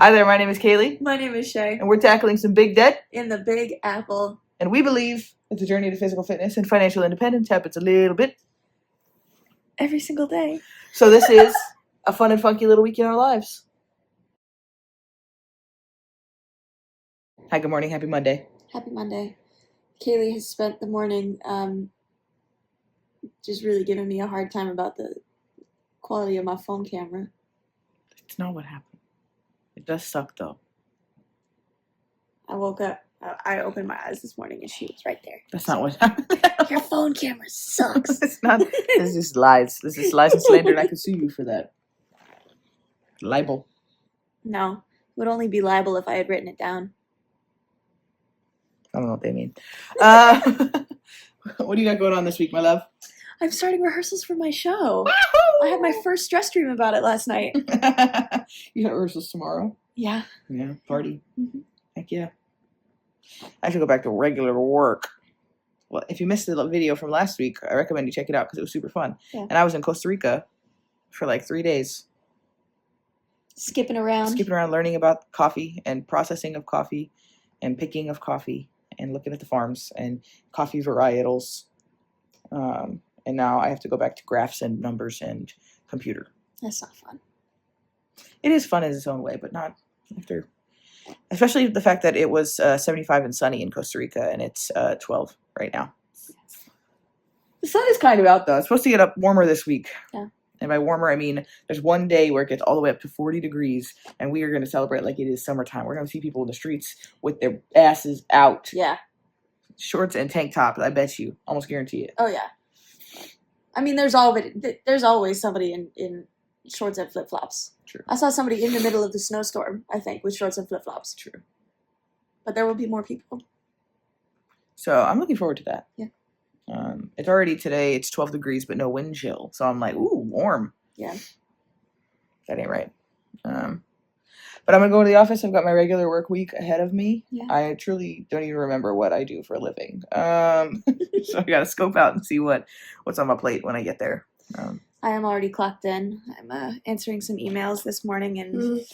Hi there, my name is Kayleigh. My name is Shea. And we're tackling some big debt. In the Big Apple. And we believe that the journey to physical fitness and financial independence happens a little bit every single day. So this is a fun and funky little week in our lives. Hi, good morning, happy Monday. Happy Monday. Kayleigh has spent the morning just really giving me a hard time about the quality of my phone camera. It's not what happened. It does suck, though. I woke up, I opened my eyes this morning, and she was right there. That's not what happened. Your phone camera sucks. It's not. This is lies. This is lies and slander, and I can sue you for that. Libel. No, it would only be libel if I had written it down. I don't know what they mean. What do you got going on this week, my love? I'm starting rehearsals for my show. Woo-hoo! I had my first stress dream about it last night. You got rehearsals tomorrow? Yeah. Yeah, party. Mm-hmm. Heck yeah. I should go back to regular work. Well, if you missed the video from last week, I recommend you check it out because it was super fun. Yeah. And I was in Costa Rica for like 3 days. Skipping around, learning about coffee and processing of coffee and picking of coffee and looking at the farms and coffee varietals. And now I have to go back to graphs and numbers and computer. That's not fun. It is fun in its own way, but not after. Especially the fact that it was 75 and sunny in Costa Rica, and it's 12 right now. The sun is kind of out, though. It's supposed to get up warmer this week. Yeah. And by warmer, I mean there's one day where it gets all the way up to 40 degrees, and we are going to celebrate like it is summertime. We're going to see people in the streets with their asses out. Yeah. Shorts and tank tops, I bet you. Almost guarantee it. Oh, yeah. I mean, there's always somebody in shorts and flip-flops. True. I saw somebody in the middle of the snowstorm, I think, with shorts and flip-flops. True. But there will be more people. So I'm looking forward to that. Yeah. It's already today, it's 12 degrees, but no wind chill. So I'm like, ooh, warm. Yeah. That ain't right. But I'm going to go to the office. I've got my regular work week ahead of me. Yeah. I truly don't even remember what I do for a living. So I got to scope out and see what's on my plate when I get there. I am already clocked in. I'm answering some emails this morning and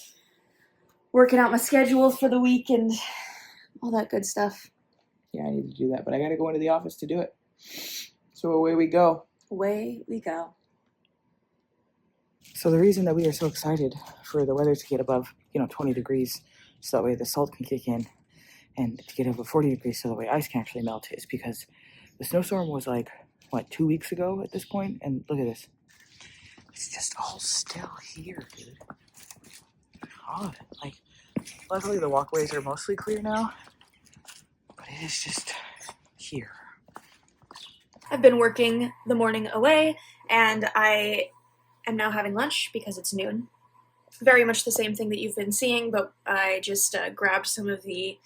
working out my schedule for the week and all that good stuff. Yeah, I need to do that, but I got to go into the office to do it. So away we go. Away we go. So the reason that we are so excited for the weather to get above, 20 degrees, so that way the salt can kick in, and to get above 40 degrees so that way ice can actually melt, is because the snowstorm was 2 weeks ago at this point, and look at this. It's just all still here, dude. God, luckily the walkways are mostly clear now, but it is just here. I've been working the morning away, and I am now having lunch because it's noon. Very much the same thing that you've been seeing, but I just grabbed some of the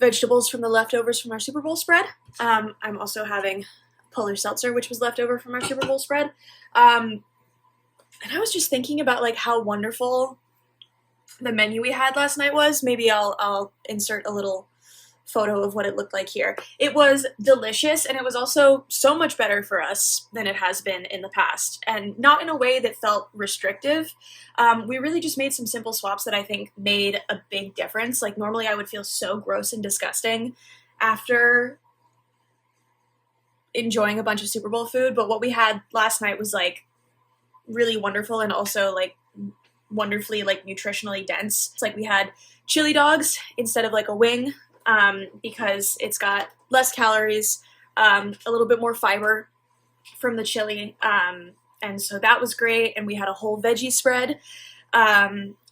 vegetables from the leftovers from our Super Bowl spread. I'm also having polar seltzer, which was left over from our Super Bowl spread. And I was just thinking about how wonderful the menu we had last night was. Maybe I'll insert a little photo of what it looked like here. It was delicious, and it was also so much better for us than it has been in the past, and not in a way that felt restrictive. We really just made some simple swaps that I think made a big difference. Normally I would feel so gross and disgusting after enjoying a bunch of Super Bowl food, but what we had last night was really wonderful, and also wonderfully nutritionally dense. It's we had chili dogs instead of a wing, because it's got less calories, a little bit more fiber from the chili, and so that was great. And we had a whole veggie spread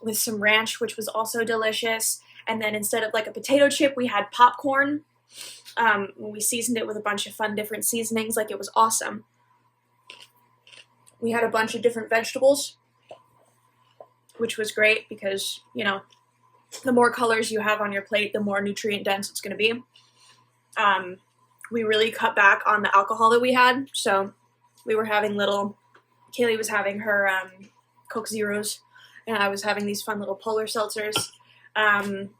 with some ranch, which was also delicious. And then instead of a potato chip, we had popcorn. We seasoned it with a bunch of fun different seasonings. It was awesome. We had a bunch of different vegetables, which was great because, the more colors you have on your plate, the more nutrient dense it's going to be. We really cut back on the alcohol that we had. So we were having Kayleigh was having her Coke Zeros, and I was having these fun little polar seltzers. And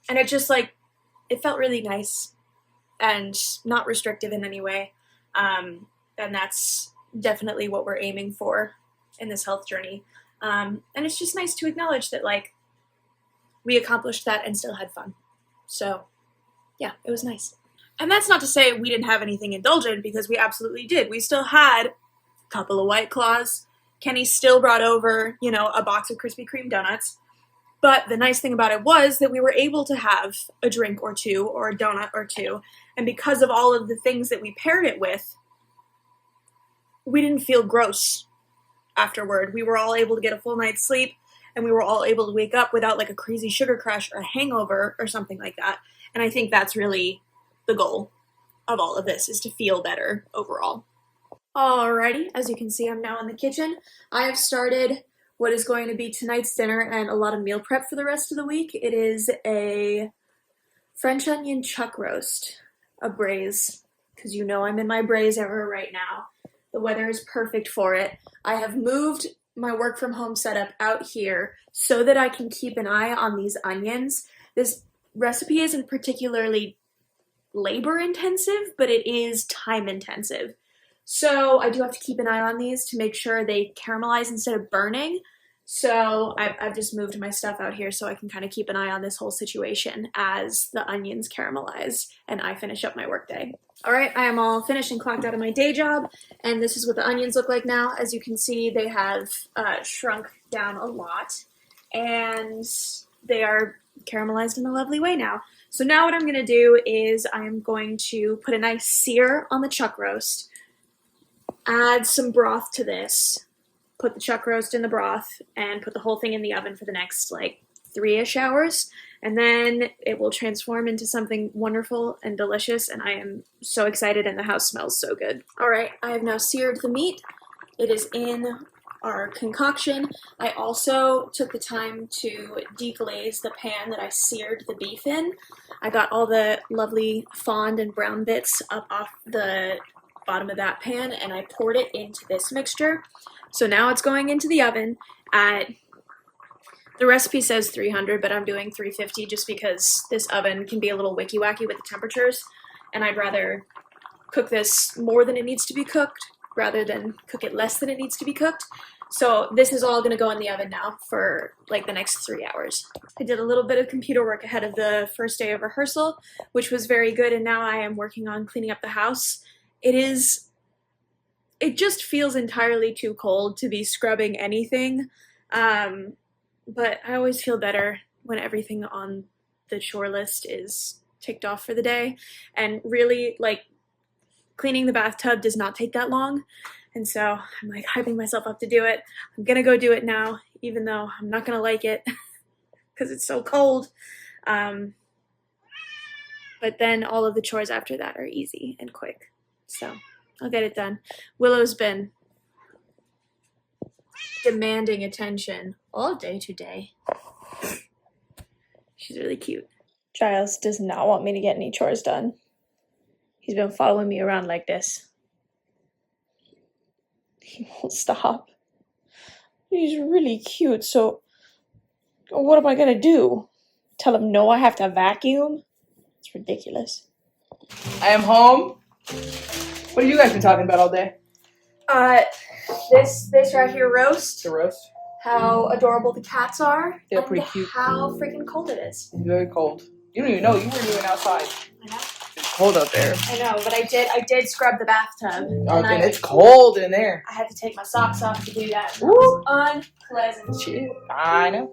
it just it felt really nice and not restrictive in any way. And that's definitely what we're aiming for in this health journey. And it's just nice to acknowledge that we accomplished that and still had fun. So, yeah, it was nice. And that's not to say we didn't have anything indulgent, because we absolutely did. We still had a couple of White Claws. Kenny still brought over, a box of Krispy Kreme donuts. But the nice thing about it was that we were able to have a drink or two or a donut or two. And because of all of the things that we paired it with, we didn't feel gross afterward. We were all able to get a full night's sleep, and we were all able to wake up without like a crazy sugar crash or a hangover or something like that. And I think that's really the goal of all of this, is to feel better overall. Alrighty, as you can see, I'm now in the kitchen. I have started what is going to be tonight's dinner and a lot of meal prep for the rest of the week. It is a French onion chuck roast, a braise, because I'm in my braise era right now. The weather is perfect for it. I have moved my work from home setup out here so that I can keep an eye on these onions. This recipe isn't particularly labor intensive, but it is time intensive. So I do have to keep an eye on these to make sure they caramelize instead of burning. So I've just moved my stuff out here so I can kind of keep an eye on this whole situation as the onions caramelize and I finish up my workday. All right, I am all finished and clocked out of my day job, and this is what the onions look like now. As you can see, they have shrunk down a lot, and they are caramelized in a lovely way now. So now what I'm going to do is I'm going to put a nice sear on the chuck roast, add some broth to this, put the chuck roast in the broth, and put the whole thing in the oven for the next 3-ish hours, and then it will transform into something wonderful and delicious, and I am so excited, and the house smells so good. Alright, I have now seared the meat. It is in our concoction. I also took the time to deglaze the pan that I seared the beef in. I got all the lovely fond and brown bits up off the bottom of that pan, and I poured it into this mixture. So now it's going into the oven at, the recipe says 300, but I'm doing 350 just because this oven can be a little wicky-wacky with the temperatures, and I'd rather cook this more than it needs to be cooked rather than cook it less than it needs to be cooked. So this is all going to go in the oven now for the next 3 hours. I did a little bit of computer work ahead of the first day of rehearsal, which was very good, and now I am working on cleaning up the house. It just feels entirely too cold to be scrubbing anything, but I always feel better when everything on the chore list is ticked off for the day, and really, cleaning the bathtub does not take that long, and so I'm hyping myself up to do it. I'm gonna go do it now, even though I'm not gonna like it because it's so cold, but then all of the chores after that are easy and quick, so I'll get it done. Willow's been demanding attention all day today. She's really cute. Giles does not want me to get any chores done. He's been following me around like this. He won't stop. He's really cute, so what am I gonna do? Tell him no, I have to vacuum? It's ridiculous. I am home. What have you guys been talking about all day? This right here roast. The roast? How adorable the cats are. They're pretty cute. How freaking cold it is. It's very cold. You don't even know. You weren't even outside. I know. It's cold out there. I know, but I did scrub the bathtub. And it's cold in there. I had to take my socks off to do that. Woo. It was unpleasant. Shit. I know.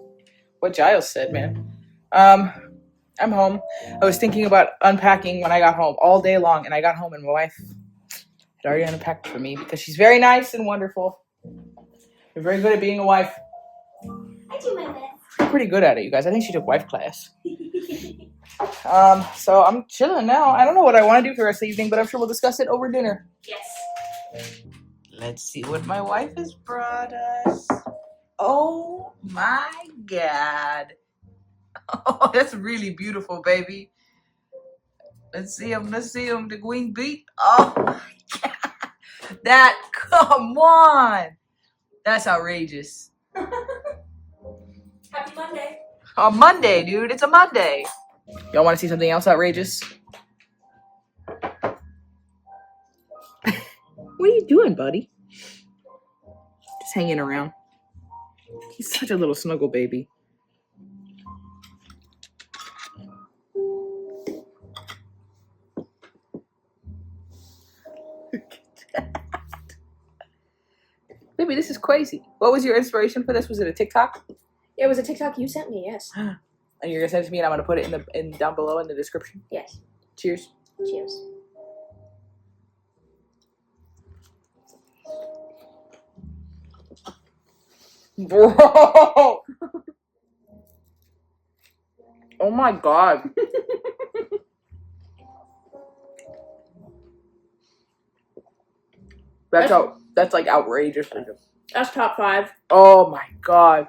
What Giles said, man. I'm home. I was thinking about unpacking when I got home all day long, and I got home and my wife had already unpacked for me because she's very nice and wonderful. You're very good at being a wife. I do my best. She's pretty good at it, you guys. I think she took wife class. So I'm chilling now. I don't know what I want to do for the rest of the evening, but I'm sure we'll discuss it over dinner. Yes. Let's see what my wife has brought us. Oh my God. Oh, that's really beautiful, baby. Let's see him. The queen beat. Oh my God. Come on. That's outrageous. Happy Monday. A Monday, dude. It's a Monday. Y'all want to see something else outrageous? What are you doing, buddy? Just hanging around. He's such a little snuggle baby. Baby, this is crazy. What was your inspiration for this? Was it a TikTok? It was a TikTok you sent me, yes. And you're gonna send it to me, and I'm gonna put it in down below in the description. Yes. Cheers. Cheers. Bro. Oh my god. That's like outrageous. That's top 5. Oh my god.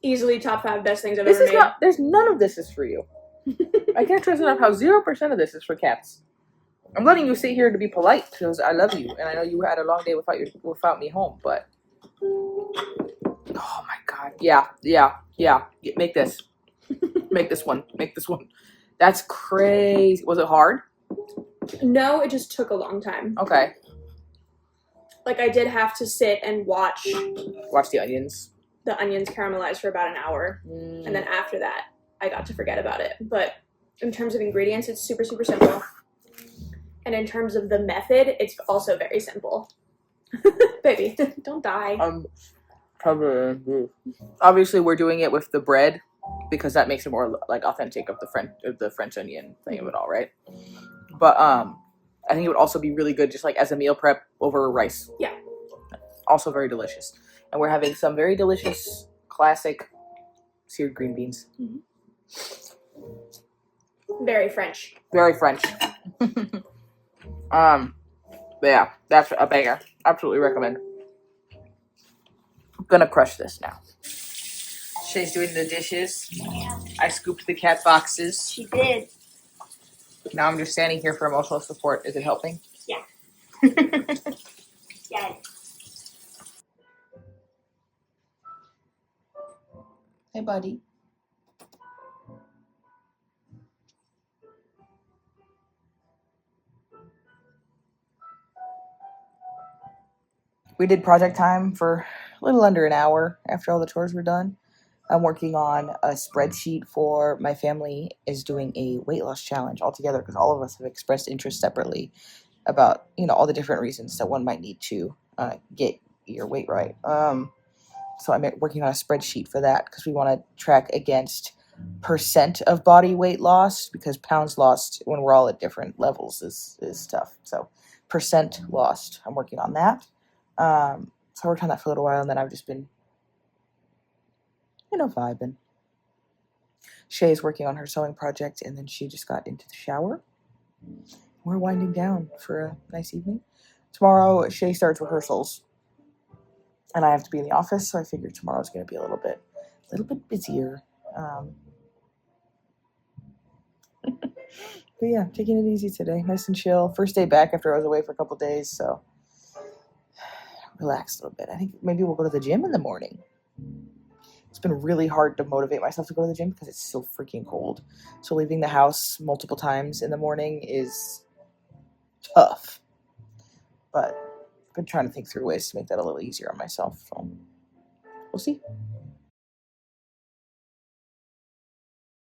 Easily top 5 best things I've This ever is made. not. There's none of this is for you. I can't stress enough how 0% of this is for cats. I'm letting you sit here to be polite because I love you, and I know you had a long day without me home. But oh my god, yeah. Make this, make this one. That's crazy. Was it hard? No, it just took a long time. Okay. Like, I did have to sit and watch the onions. The onions caramelize for about an hour. And then after that, I got to forget about it. But in terms of ingredients, it's super, super simple. And in terms of the method, it's also very simple. Baby, don't die. Obviously, we're doing it with the bread because that makes it more like authentic of the French onion thing of it all, right? But I think it would also be really good just like as a meal prep over rice. Yeah. Also very delicious. And we're having some very delicious classic seared green beans. Mm-hmm. Very French. Very French. But yeah, that's a banger. Absolutely recommend. I'm gonna crush this now. Shea's doing the dishes. Yeah. I scooped the cat boxes. She did. Now I'm just standing here for emotional support. Is it helping? Yeah. Yeah. Hey, buddy. We did project time for a little under an hour after all the chores were done. I'm working on a spreadsheet for my family is doing a weight loss challenge all together because all of us have expressed interest separately about, all the different reasons that one might need to get your weight right. So I'm working on a spreadsheet for that because we want to track against percent of body weight lost because pounds lost when we're all at different levels is tough. So percent lost, I'm working on that. So I worked on that for a little while, and then I've just been, vibing. Shea is working on her sewing project, and then she just got into the shower. We're winding down for a nice evening. Tomorrow, Shea starts rehearsals, and I have to be in the office, so I figured tomorrow's going to be a little bit busier. But yeah, taking it easy today, nice and chill. First day back after I was away for a couple days, so relax a little bit. I think maybe we'll go to the gym in the morning. It's been really hard to motivate myself to go to the gym because it's so freaking cold. So leaving the house multiple times in the morning is tough. But I've been trying to think through ways to make that a little easier on myself. So we'll see.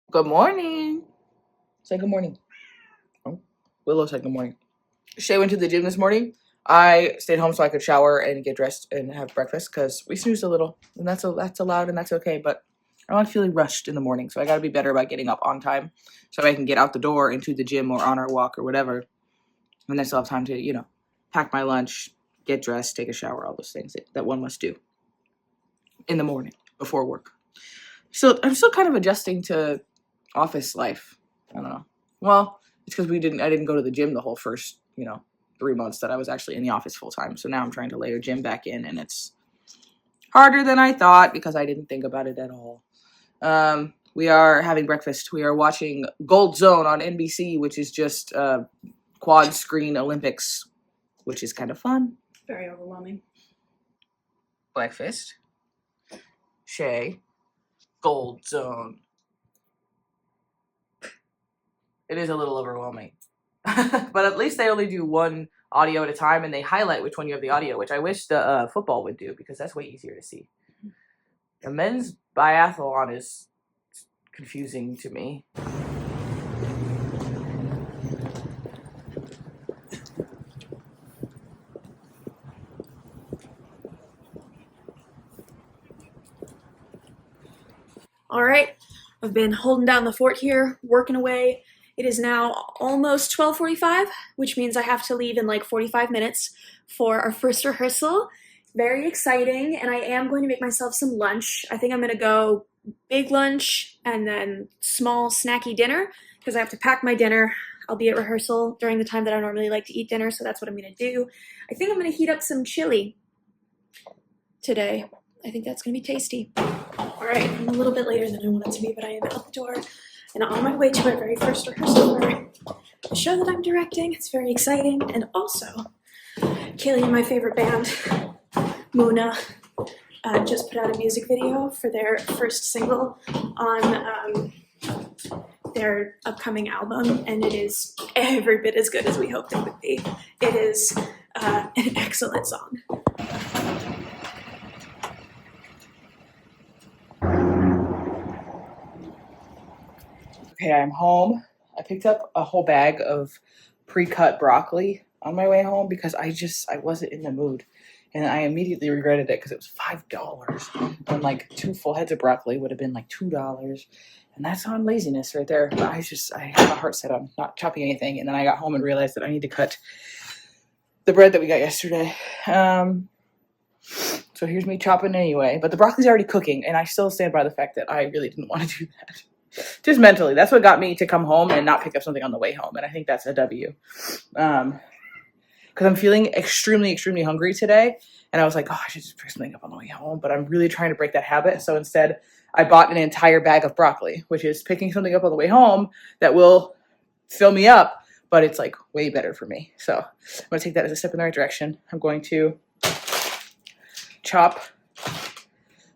Good morning. Say good morning. Oh, Willow said good morning. Shea went to the gym this morning. I stayed home so I could shower and get dressed and have breakfast because we snoozed a little, and that's allowed and that's okay. But I don't like feeling rushed in the morning, so I got to be better about getting up on time so I can get out the door into the gym or on our walk or whatever, and I still have time to pack my lunch, get dressed, take a shower, all those things that one must do in the morning before work. So I'm still kind of adjusting to office life. I don't know. Well, it's because I didn't go to the gym the whole first 3 months that I was actually in the office full time. So now I'm trying to layer gym back in, and it's harder than I thought because I didn't think about it at all. We are having breakfast. We are watching Gold Zone on NBC, which is just quad screen Olympics, which is kind of fun. Very overwhelming. Breakfast. Shea. Gold Zone. It is a little overwhelming. But at least they only do one audio at a time, and they highlight which one you have the audio, which I wish the football would do because that's way easier to see. The men's biathlon is confusing to me. All right, I've been holding down the fort here, working away. It is now almost 12:45, which means I have to leave in like 45 minutes for our first rehearsal. Very exciting, and I am going to make myself some lunch. I think I'm going to go big lunch and then small snacky dinner because I have to pack my dinner. I'll be at rehearsal during the time that I normally like to eat dinner, so that's what I'm going to do. I think I'm going to heat up some chili today. I think that's going to be tasty. All right, I'm a little bit later than I wanted to be, but I am out the door and on my way to my very first rehearsal for the show that I'm directing. It's very exciting. And also, Kayleigh and my favorite band, Muna, just put out a music video for their first single on their upcoming album, and it is every bit as good as we hoped it would be. It is an excellent song. Okay, I'm home. I picked up a whole bag of pre-cut broccoli on my way home because I wasn't in the mood. And I immediately regretted it because it was $5. And like 2 full heads of broccoli would have been like $2. And that's on laziness right there. But I had my heart set on not chopping anything. And then I got home and realized that I need to cut the bread that we got yesterday. So here's me chopping anyway. But the broccoli's already cooking. And I still stand by the fact that I really didn't want to do that. Just mentally, that's what got me to come home and not pick up something on the way home, and I think that's a W. Because I'm feeling extremely, extremely hungry today, and I was like, oh, I should just pick something up on the way home, but I'm really trying to break that habit, so instead, I bought an entire bag of broccoli, which is picking something up on the way home that will fill me up, but it's like way better for me. So I'm going to take that as a step in the right direction. I'm going to chop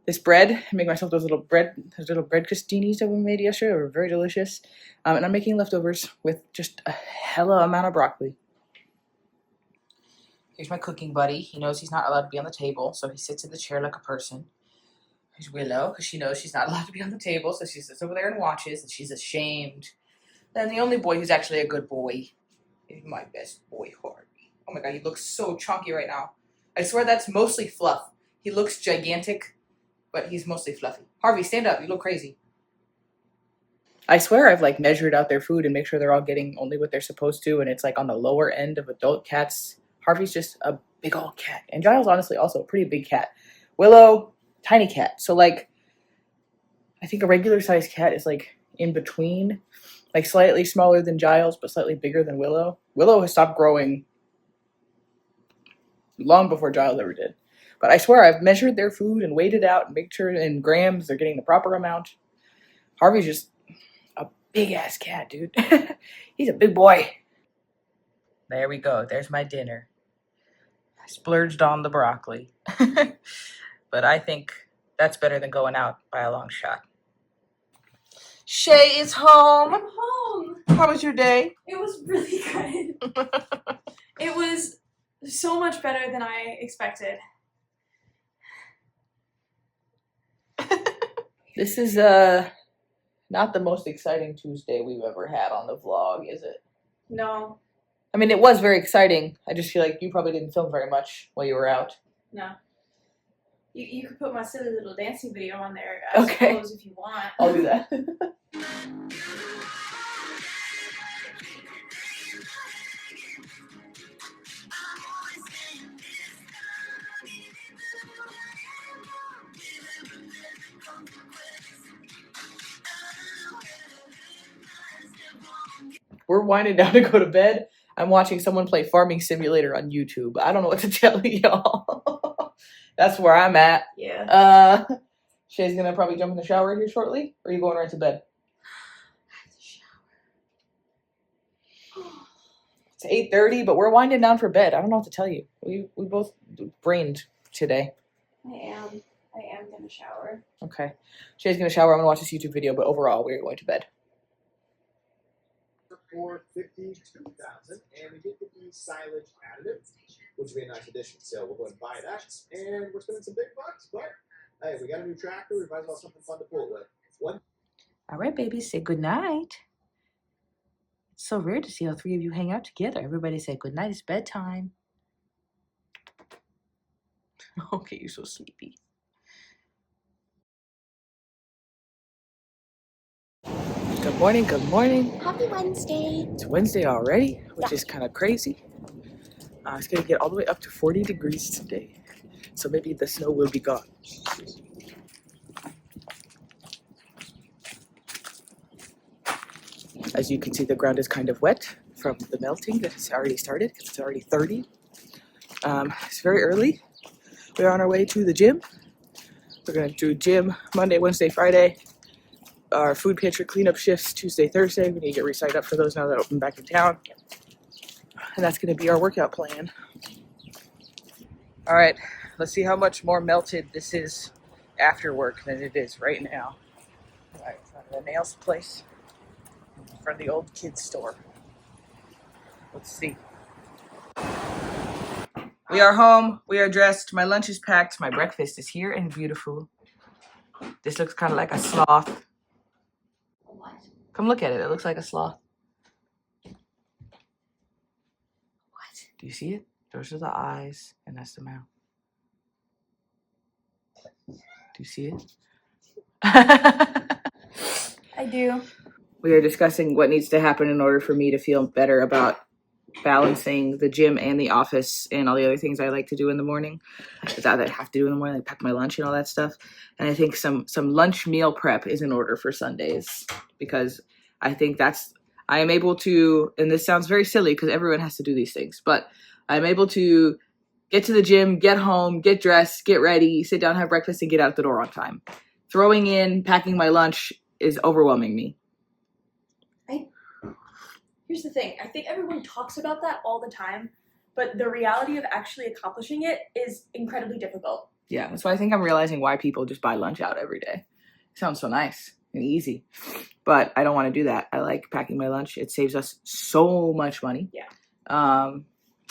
this bread and make myself those little bread crostinis that we made yesterday. They were very delicious. And I'm making leftovers with just a hella amount of broccoli. Here's my cooking buddy. He knows he's not allowed to be on the table, so he sits in the chair like a person. Here's Willow, because she knows she's not allowed to be on the table, so she sits over there and watches, and she's ashamed. Then the only boy who's actually a good boy is my best boy, Harvey. Oh my god, he looks so chunky right now. I swear that's mostly fluff. He looks gigantic, but he's mostly fluffy. Harvey, stand up. You look crazy. I swear I've like measured out their food and make sure they're all getting only what they're supposed to, and it's like on the lower end of adult cats. Harvey's just a big old cat. And Giles, honestly, also a pretty big cat. Willow, tiny cat. So like, I think a regular sized cat is like in between, like slightly smaller than Giles, but slightly bigger than Willow. Willow has stopped growing long before Giles ever did. But I swear I've measured their food and weighed it out and made sure in grams they're getting the proper amount. Harvey's just a big ass cat, dude. He's a big boy. There we go. There's my dinner. I splurged on the broccoli. But I think that's better than going out by a long shot. Shea is home. I'm home. How was your day? It was really good. It was so much better than I expected. This is not the most exciting Tuesday we've ever had on the vlog, is it? No. I mean, it was very exciting. I just feel like you probably didn't film very much while you were out. No. You could put my silly little dancing video on there, I suppose, if you want. I'll do that. We're winding down to go to bed. I'm watching someone play Farming Simulator on YouTube. I don't know what to tell y'all. That's where I'm at. Yeah. Shay's gonna probably jump in the shower here shortly. Or are you going right to bed? It's 8:30, but we're winding down for bed. I don't know what to tell you. We both brained today. I am gonna shower. Okay. Shay's gonna shower. I'm gonna watch this YouTube video, but overall, we're going to bed. For $52,000, and we did get the silage additive, which would be a nice addition. So we'll go and buy that, and we're spending some big bucks. But hey, we got a new tractor. We might as well have something fun to pull with. All right, babies, say good night. It's so rare to see all three of you hang out together. Everybody say good night. It's bedtime. Okay, you're so sleepy. Good morning, good morning. Happy Wednesday. It's Wednesday already, which Yeah. is kind of crazy. It's going to get all the way up to 40 degrees today. So maybe the snow will be gone. As you can see, the ground is kind of wet from the melting that has already started because it's already 30. It's very early. We're on our way to the gym. We're going to do gym Monday, Wednesday, Friday. Our food pantry cleanup shifts Tuesday, Thursday. We need to get re-signed up for those now that open back in town. And that's going to be our workout plan. All right, let's see how much more melted this is after work than it is right now. All right, in front of the nails place, in front of the old kids store. Let's see. We are home. We are dressed. My lunch is packed. My breakfast is here and beautiful. This looks kind of like a sloth. What? Come look at it. It looks like a sloth. What? Do you see it? Those are the eyes, and that's the mouth. Do you see it? I do. We are discussing what needs to happen in order for me to feel better about balancing the gym and the office and all the other things I like to do in the morning. That I have to do in the morning, like pack my lunch and all that stuff. And I think some lunch meal prep is in order for Sundays because I think I am able to, and this sounds very silly because everyone has to do these things, but I'm able to get to the gym, get home, get dressed, get ready, sit down, have breakfast, and get out the door on time. Throwing in, packing my lunch is overwhelming me. Here's the thing. I think everyone talks about that all the time, but the reality of actually accomplishing it is incredibly difficult. Yeah, so I think I'm realizing why people just buy lunch out every day. It sounds so nice and easy, but I don't want to do that. I like packing my lunch. It saves us so much money. Yeah.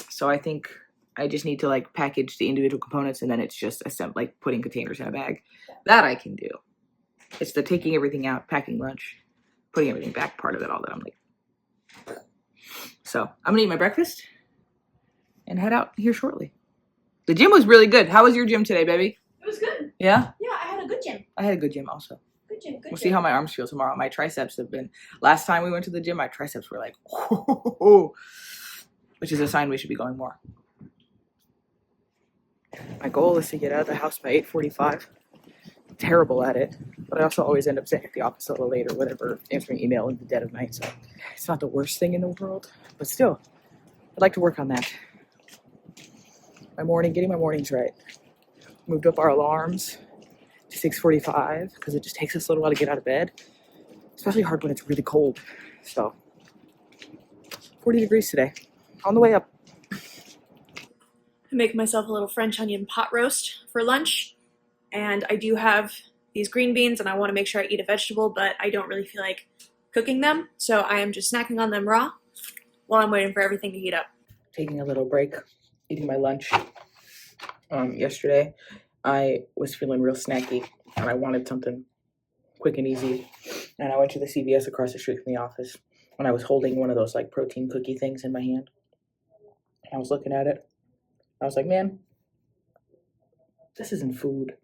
So I think I just need to like package the individual components and then it's just like putting containers in a bag. Yeah. That I can do. It's the taking everything out, packing lunch, putting everything back part of it all that I'm like. So I'm gonna eat my breakfast and head out here shortly. The gym was really good. How was your gym today, baby? It was good. Yeah? Yeah, I had a good gym. I had a good gym also. Good gym, good We'll gym. see how my arms feel tomorrow. My triceps have been, last time we went to the gym, my triceps were like, whoa, which is a sign we should be going more. My goal is to get out of the house by 8:45. Terrible at it, but I also always end up staying at the office a little later, whatever, answering email in the dead of night. So it's not the worst thing in the world, but still, I'd like to work on that. Getting my mornings right. Moved up our alarms to 6:45 because it just takes us a little while to get out of bed, especially hard when it's really cold. So 40 degrees today, on the way up. I make myself a little French onion pot roast for lunch, and I do have these green beans, and I want to make sure I eat a vegetable, but I don't really feel like cooking them, so I am just snacking on them raw while I'm waiting for everything to heat up. Taking a little break, eating my lunch. Yesterday, I was feeling real snacky, and I wanted something quick and easy, and I went to the CVS across the street from the office, and I was holding one of those like protein cookie things in my hand. I was looking at it. I was like, man, this isn't food.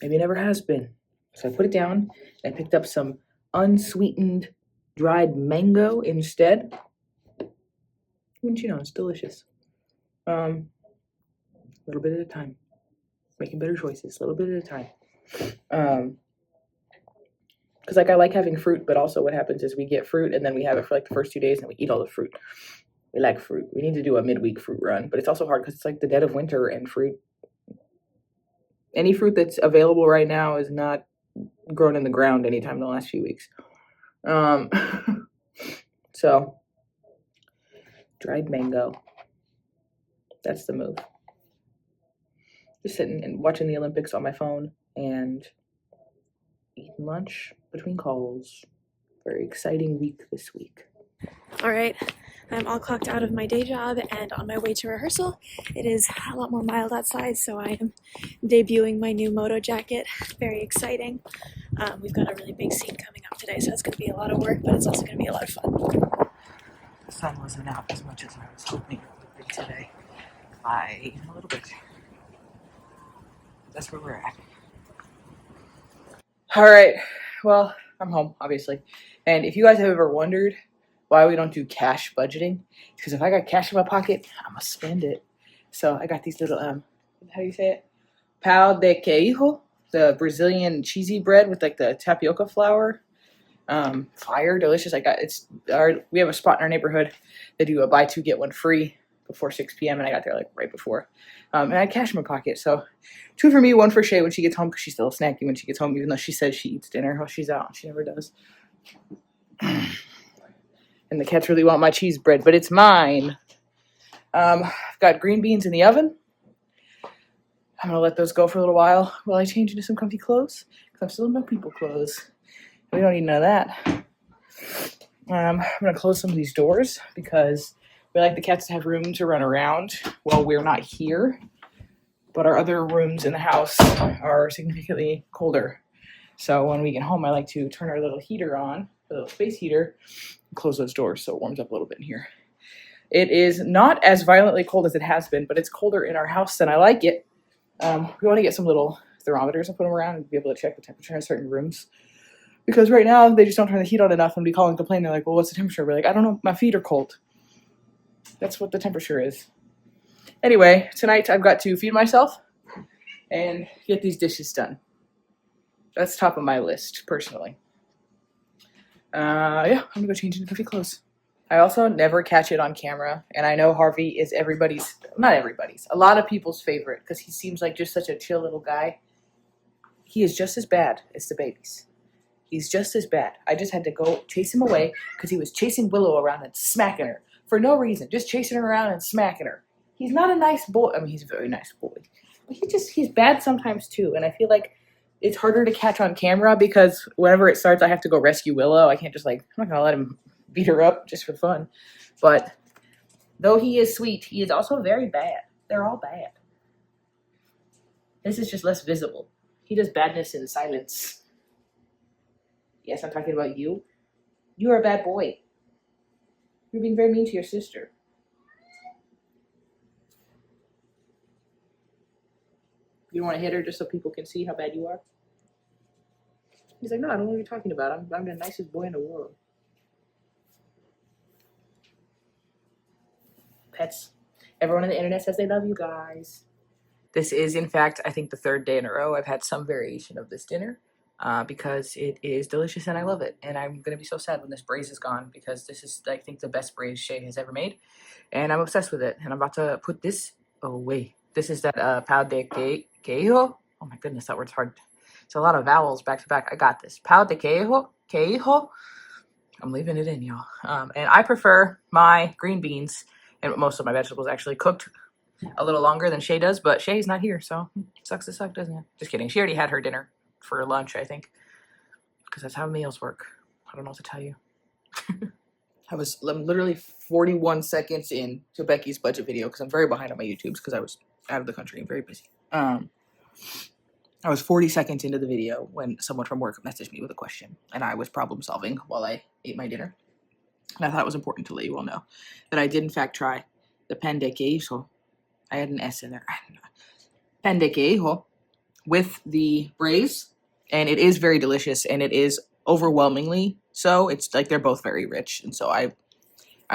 Maybe it never has been. So I put it down and I picked up some unsweetened dried mango instead. Wouldn't you know, it's delicious. A little bit at a time. Making better choices, a little bit at a time. Because like I like having fruit, but also what happens is we get fruit and then we have it for like the first 2 days and we eat all the fruit. We like fruit. We need to do a midweek fruit run, but it's also hard because it's like the dead of winter and fruit. Any fruit that's available right now is not grown in the ground anytime in the last few weeks. So dried mango. That's the move. Just sitting and watching the Olympics on my phone and eating lunch between calls. Very exciting week this week. All right, I'm all clocked out of my day job and on my way to rehearsal. It is a lot more mild outside, so I am debuting my new moto jacket. Very exciting. We've got a really big scene coming up today, so it's going to be a lot of work, but it's also going to be a lot of fun. The sun wasn't out as much as I was hoping it would be today. By even a little bit. That's where we're at. All right, well, I'm home, obviously. And if you guys have ever wondered why we don't do cash budgeting, because if I got cash in my pocket, I'm gonna spend it. So I got these little how do you say it? Pão de queijo, the Brazilian cheesy bread with like the tapioca flour. Fire, delicious. We have a spot in our neighborhood. They do a buy two get one free before 6 p.m. and I got there like right before. And I had cash in my pocket, so 2 for me, 1 for Shea when she gets home because she's still snacky when she gets home, even though she says she eats dinner while she's out. She never does. And the cats really want my cheese bread, but it's mine. I've got green beans in the oven. I'm gonna let those go for a little while I change into some comfy clothes because I'm still in my people clothes. We don't need none of that. I'm gonna close some of these doors because we like the cats to have room to run around while we're not here. But our other rooms in the house are significantly colder. So when we get home, I like to turn our little heater on, the little space heater, and close those doors so it warms up a little bit in here. It is not as violently cold as it has been, but it's colder in our house than I like it. We want to get some little thermometers and put them around and be able to check the temperature in certain rooms. Because right now, they just don't turn the heat on enough and we call and complain. They're like, well, what's the temperature? We're like, I don't know, my feet are cold. That's what the temperature is. Anyway, tonight I've got to feed myself and get these dishes done. That's top of my list, personally. Yeah, I'm gonna go change into comfy clothes. I also never catch it on camera, and I know Harvey is not everybody's, a lot of people's favorite because he seems like just such a chill little guy. He is just as bad as the babies. He's just as bad. I just had to go chase him away because he was chasing Willow around and smacking her for no reason, just chasing her around and smacking her. He's not a nice boy. I mean, he's a very nice boy, but he's bad sometimes too. And I feel like it's harder to catch on camera because whenever it starts, I have to go rescue Willow. I can't just I'm not gonna let him beat her up just for fun. But though he is sweet, he is also very bad. They're all bad. This is just less visible. He does badness in silence. Yes, I'm talking about you. You are a bad boy. You're being very mean to your sister. You don't want to hit her just so people can see how bad you are? He's like, no, I don't know what you're talking about. I'm the nicest boy in the world. Pets. Everyone on the internet says they love you guys. This is, in fact, I think the 3rd day in a row I've had some variation of this dinner. Because it is delicious and I love it. And I'm going to be so sad when this braise is gone because this is, I think, the best braise Shea has ever made. And I'm obsessed with it. And I'm about to put this away. This is that pão de queijo. Oh my goodness, that word's hard. It's a lot of vowels back to back. I got this. Pão de queijo. I'm leaving it in, y'all. And I prefer my green beans and most of my vegetables actually cooked a little longer than Shea does. But Shea's not here, so sucks to suck, doesn't it? Just kidding. She already had her dinner for lunch, I think, because that's how meals work. I don't know what to tell you. I'm literally 41 seconds in to Becky's budget video because I'm very behind on my YouTubes because I was out of the country and very busy. I was 40 seconds into the video when someone from work messaged me with a question, and I was problem solving while I ate my dinner. And I thought it was important to let you all know that I did in fact try the pão de queijo. I had an S in there. Pão de queijo with the braise. And it is very delicious, and it is overwhelmingly so. It's like they're both very rich, and so I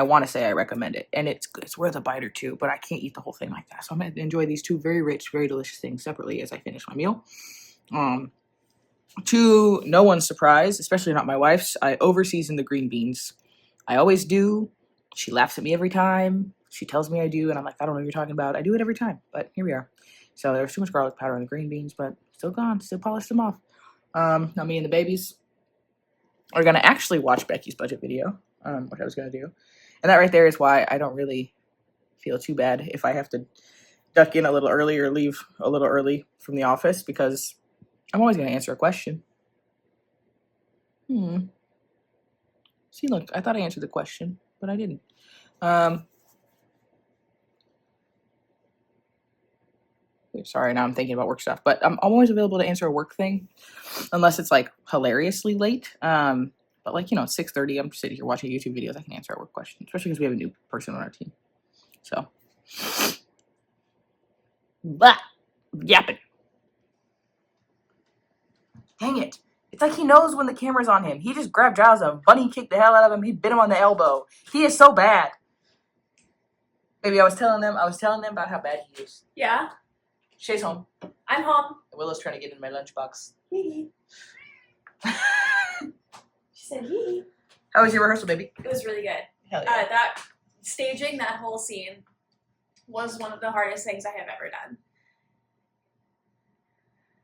want to say I recommend it. And it's worth a bite or two, but I can't eat the whole thing like that. So I'm going to enjoy these 2 very rich, very delicious things separately as I finish my meal. To no one's surprise, especially not my wife's, I over-season the green beans. I always do. She laughs at me every time. She tells me I do, and I'm like, I don't know what you're talking about. I do it every time, but here we are. So there was too much garlic powder on the green beans, but still gone. Still polished them off. Now me and the babies are going to actually watch Becky's budget video, which I was going to do. And that right there is why I don't really feel too bad if I have to duck in a little early or leave a little early from the office because I'm always going to answer a question. See, look, I thought I answered the question, but I didn't. Sorry, now I'm thinking about work stuff, but I'm always available to answer a work thing unless it's like hilariously late. But like, it's 6:30, I'm sitting here watching YouTube videos. I can answer our work questions, especially because we have a new person on our team. So, yapping. Hang it. It's like he knows when the camera's on him. He just grabbed Giles and bunny kicked the hell out of him. He bit him on the elbow. He is so bad. Baby, I was telling them about how bad he is. Yeah? Shea's home. I'm home. Willow's trying to get in my lunchbox. Hee hee. She said hee. How was your rehearsal, baby? It was really good. Hell yeah. That staging that whole scene was one of the hardest things I have ever done.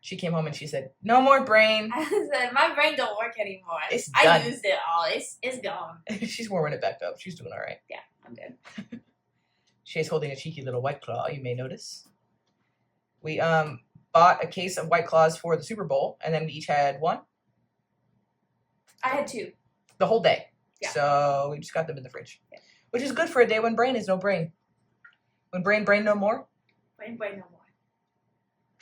She came home and she said, "No more brain." I said, my brain don't work anymore. It's I done. used it all. It's gone. She's warming it back up. She's doing all right. Yeah, I'm good. She's holding a cheeky little White Claw, you may notice. We bought a case of White Claws for the Super Bowl, and then we each had one. I had 2. The whole day. Yeah. So we just got them in the fridge. Yeah. Which is good for a day when brain is no brain. When brain no more. Brain no more.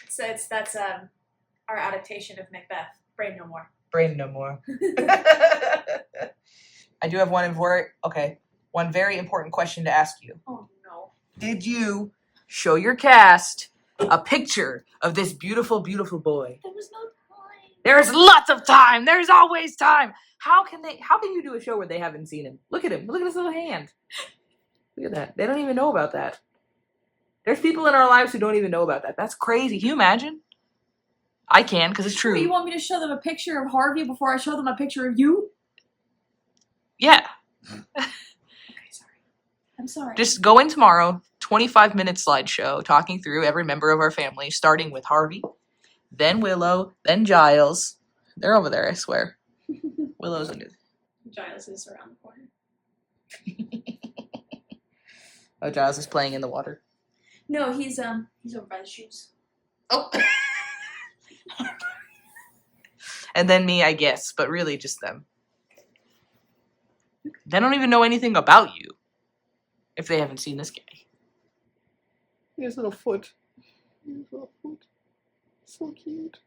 So that's our adaptation of Macbeth. Brain no more. Brain no more. I do have one very important question to ask you. Oh no. Did you show your cast a picture of this beautiful, beautiful boy? There was no time. There's lots of time. There's always time. How can you do a show where they haven't seen him? Look at him. Look at his little hand. Look at that. They don't even know about that. There's people in our lives who don't even know about that. That's crazy. Can you imagine? I can, because it's true. You want me to show them a picture of Harvey before I show them a picture of you? Yeah. Okay, sorry. I'm sorry. Just go in tomorrow, 25-minute slideshow, talking through every member of our family, starting with Harvey, then Willow, then Giles. They're over there, I swear. Willow's in it. Giles is around the corner. Oh, Giles is playing in the water. No, he's over by the shoes. Oh. And then me, I guess, but really just them. They don't even know anything about you if they haven't seen this guy. His little foot. His little foot. So cute.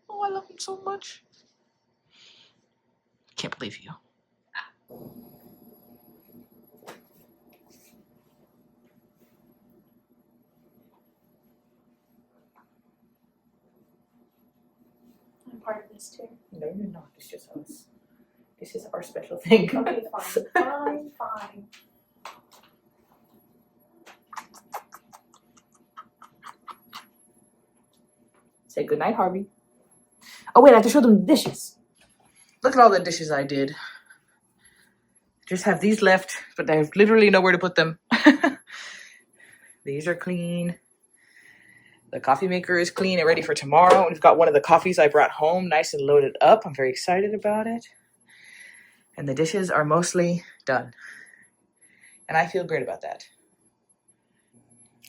Oh, I love him so much. Can't believe you. I'm part of this too. No, you're not. It's just us. This is our special thing. Okay, fine. Fine. Say goodnight, Harvey. Oh, wait, I have to show them the dishes. Look at all the dishes I did. Just have these left, but I have literally nowhere to put them. These are clean. The coffee maker is clean and ready for tomorrow. We've got one of the coffees I brought home nice and loaded up. I'm very excited about it. And the dishes are mostly done. And I feel great about that.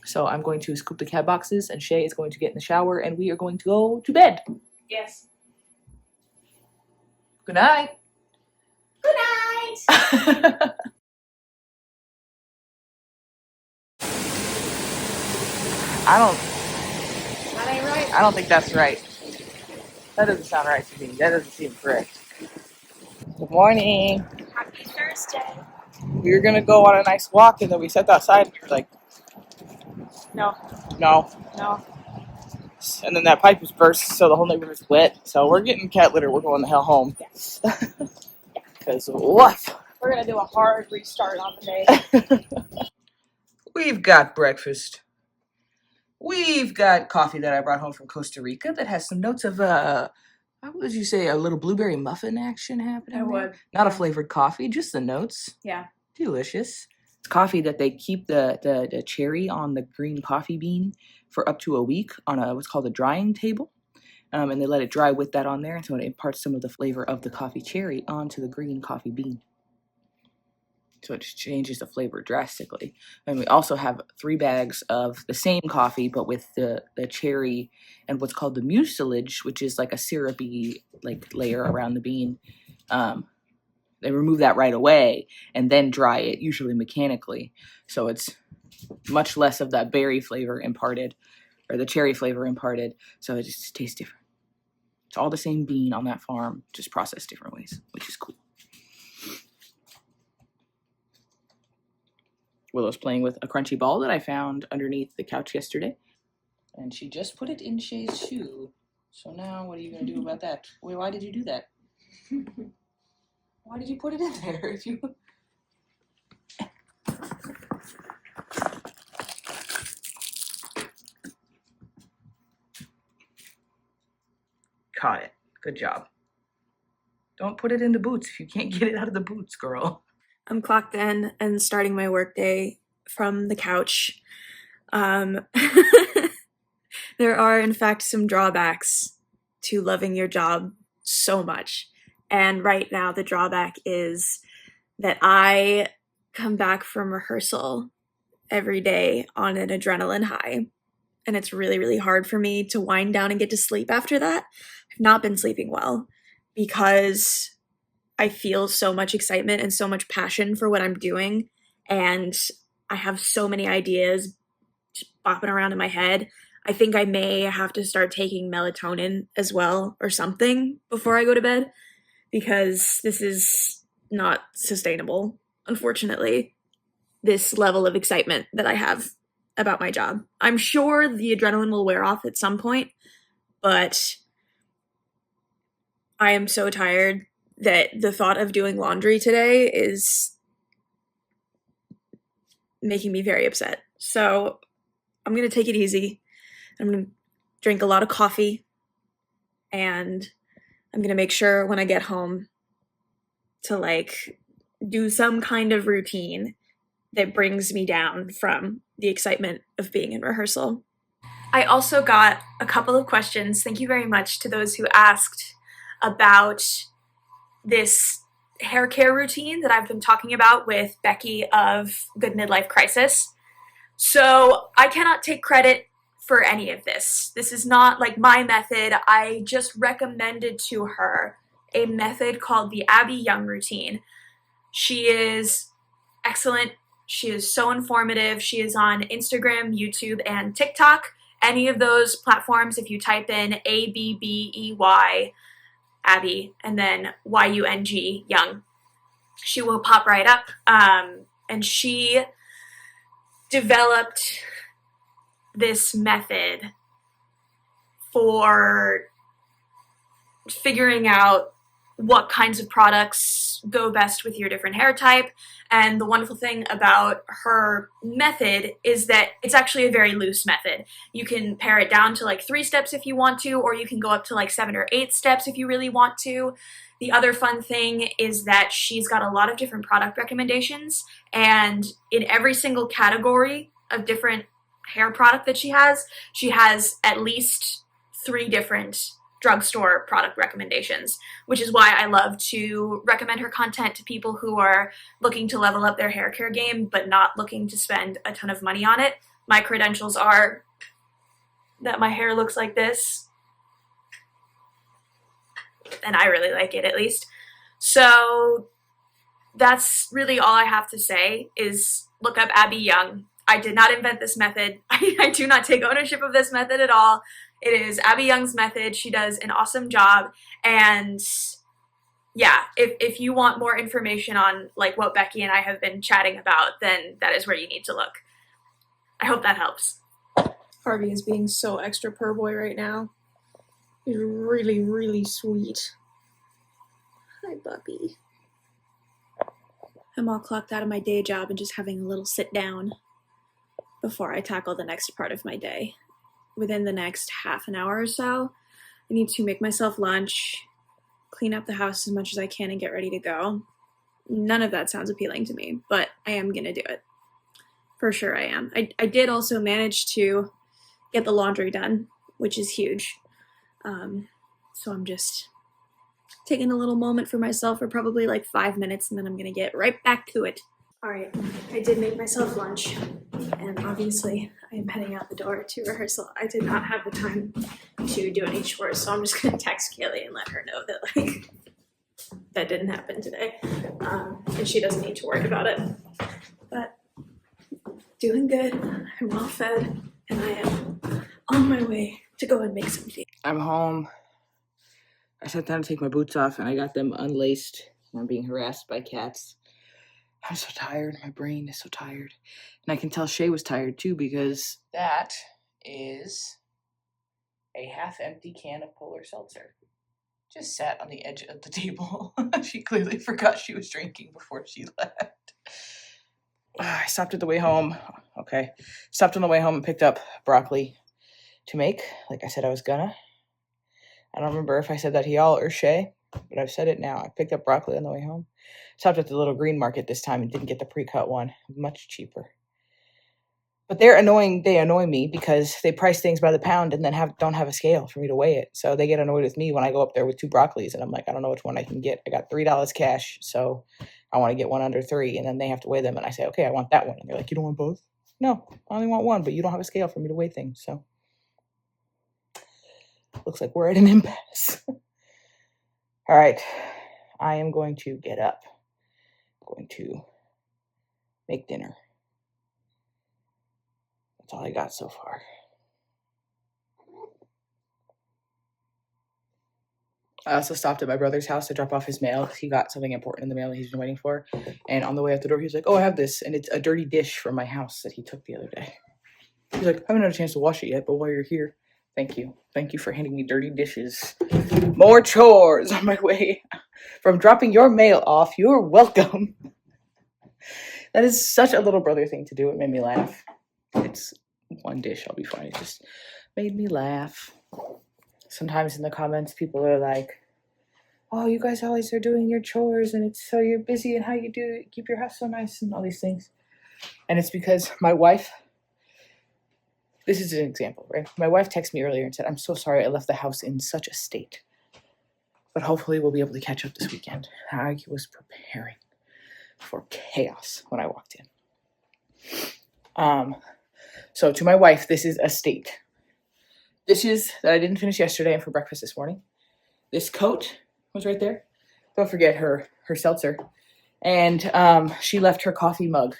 So I'm going to scoop the cat boxes, and Shea is going to get in the shower, and we are going to go to bed. Yes. Good night. Good night. That ain't right. I don't think that's right. That doesn't sound right to me. That doesn't seem correct. Good morning. Happy Thursday. We were gonna go on a nice walk, and then we sat outside, and we were like, No. no. And then that pipe was burst, so the whole neighborhood's wet. So we're getting cat litter. We're going the hell home. Yes. Because what? We're gonna do a hard restart on the day. We've got breakfast. We've got coffee that I brought home from Costa Rica that has some notes of how would you say, a little blueberry muffin action happening? I there? would. Not a flavored coffee, just the notes. Yeah. Delicious. It's coffee that they keep the cherry on the green coffee bean for up to a week on what's called a drying table. And they let it dry with that on there, and so it imparts some of the flavor of the coffee cherry onto the green coffee bean. So it just changes the flavor drastically. And we also have 3 bags of the same coffee, but with the cherry and what's called the mucilage, which is like a syrupy layer around the bean. They remove that right away and then dry it, usually mechanically. So it's much less of that berry flavor imparted, or the cherry flavor imparted. So it just tastes different. It's all the same bean on that farm, just processed different ways, which is cool. Willow's playing with a crunchy ball that I found underneath the couch yesterday. And she just put it in Shea's shoe. So now what are you going to do about that? Wait, why did you do that? Why did you put it in there? If you... Caught it. Good job. Don't put it in the boots if you can't get it out of the boots, girl. I'm clocked in and starting my workday from the couch. There are, in fact, some drawbacks to loving your job so much. And right now, the drawback is that I come back from rehearsal every day on an adrenaline high. And it's really, really hard for me to wind down and get to sleep after that. I've not been sleeping well because I feel so much excitement and so much passion for what I'm doing. And I have so many ideas just bopping around in my head. I think I may have to start taking melatonin as well or something before I go to bed because this is not sustainable, unfortunately, this level of excitement that I have about my job. I'm sure the adrenaline will wear off at some point, but I am so tired that the thought of doing laundry today is making me very upset. So I'm going to take it easy. I'm going to drink a lot of coffee, and I'm going to make sure when I get home to like do some kind of routine that brings me down from the excitement of being in rehearsal. I also got a couple of questions. Thank you very much to those who asked about this hair care routine that I've been talking about with Becky of Good Midlife Crisis. So I cannot take credit for any of this. This is not like my method. I just recommended to her a method called the Abby Young routine. She is excellent. She is so informative. She is on Instagram, YouTube, and TikTok. Any of those platforms, if you type in ABBEY, Abby, and then YUNG, Young, she will pop right up. And she developed this method for figuring out what kinds of products go best with your different hair type. And the wonderful thing about her method is that it's actually a very loose method. You can pare it down to like 3 steps if you want to, or you can go up to like 7 or 8 steps if you really want to. The other fun thing is that she's got a lot of different product recommendations, and in every single category of different hair product that she has at least 3 different drugstore product recommendations, which is why I love to recommend her content to people who are looking to level up their hair care game but not looking to spend a ton of money on it. My credentials are that my hair looks like this, and I really like it, at least. So that's really all I have to say is look up Abby Young. I did not invent this method. I do not take ownership of this method at all. It is Abby Young's method. She does an awesome job. And yeah, if you want more information on like what Becky and I have been chatting about, then that is where you need to look. I hope that helps. Harvey is being so extra per boy right now. He's really, really sweet. Hi, puppy. I'm all clocked out of my day job and just having a little sit down before I tackle the next part of my day. Within the next half an hour or so, I need to make myself lunch, clean up the house as much as I can, and get ready to go. None of that sounds appealing to me, but I am gonna do it. For sure I am. I did also manage to get the laundry done, which is huge. So I'm just taking a little moment for myself for probably like 5 minutes, and then I'm gonna get right back to it. Alright, I did make myself lunch, and obviously I am heading out the door to rehearsal. I did not have the time to do any chores, so I'm just gonna text Kayleigh and let her know that like that didn't happen today, and she doesn't need to worry about it. But doing good, I'm well fed, and I am on my way to go and make some tea. I'm home. I sat down to take my boots off, and I got them unlaced. I'm being harassed by cats. I'm so tired. My brain is so tired. And I can tell Shea was tired too, because that is a half-empty can of polar seltzer. Just sat on the edge of the table. She clearly forgot she was drinking before she left. I stopped at the way home. Okay. Stopped on the way home and picked up broccoli to make, like I said I was gonna. I don't remember if I said that to y'all or Shea, but I've said it now. I picked up broccoli on the way home. Stopped at the little green market this time and didn't get the pre-cut one. Much cheaper. But they're annoying. They annoy me because they price things by the pound and then don't have a scale for me to weigh it. So they get annoyed with me when I go up there with 2 broccolis and I'm like, I don't know which one I can get. I got $3 cash, so I want to get one under 3, and then they have to weigh them. And I say, okay, I want that one. And they're like, you don't want both? No, I only want one, but you don't have a scale for me to weigh things. So looks like we're at an impasse. All right, I am going to get up. I'm going to make dinner. That's all I got so far. I also stopped at my brother's house to drop off his mail because he got something important in the mail that he's been waiting for. And on the way out the door, he was like, oh, I have this. And it's a dirty dish from my house that he took the other day. He's like, I haven't had a chance to wash it yet, but while you're here, thank you. Thank you for handing me dirty dishes. More chores on my way from dropping your mail off. You're welcome. That is such a little brother thing to do. It made me laugh. It's one dish. I'll be fine. It just made me laugh. Sometimes in the comments, people are like, oh, you guys always are doing your chores and it's so you're busy and how you do it, keep your house so nice and all these things. And it's because my wife, this is an example, right? My wife texted me earlier and said, I'm so sorry I left the house in such a state. But hopefully we'll be able to catch up this weekend. I was preparing for chaos when I walked in. So to my wife, this is a state. Dishes that I didn't finish yesterday and for breakfast this morning. This coat was right there. Don't forget her seltzer. And she left her coffee mug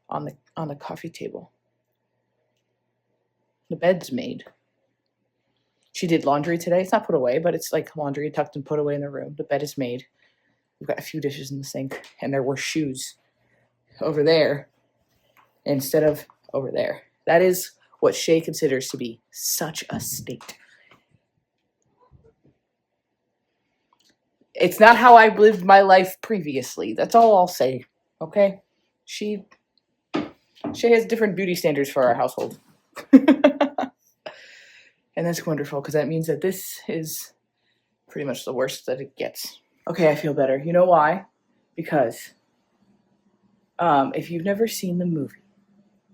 on the coffee table. The bed's made. She did laundry today. It's not put away, but it's like laundry tucked and put away in the room. The bed is made. We've got a few dishes in the sink, and there were shoes over there instead of over there. That is what Shea considers to be such a state. It's not how I lived my life previously. That's all I'll say. Okay? Shea has different beauty standards for our household. And that's wonderful because that means that this is pretty much the worst that it gets. Okay, I feel better. You know why? Because if you've never seen the movie,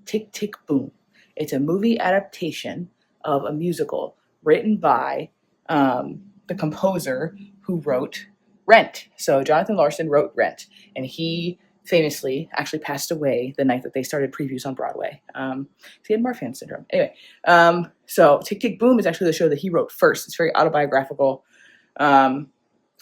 Tick, Tick, Boom, it's a movie adaptation of a musical written by the composer who wrote Rent. So Jonathan Larson wrote Rent, and he famously actually passed away the night that they started previews on Broadway. He had Marfan syndrome. Anyway, so Tick, Tick, Boom is actually the show that he wrote first. It's very autobiographical.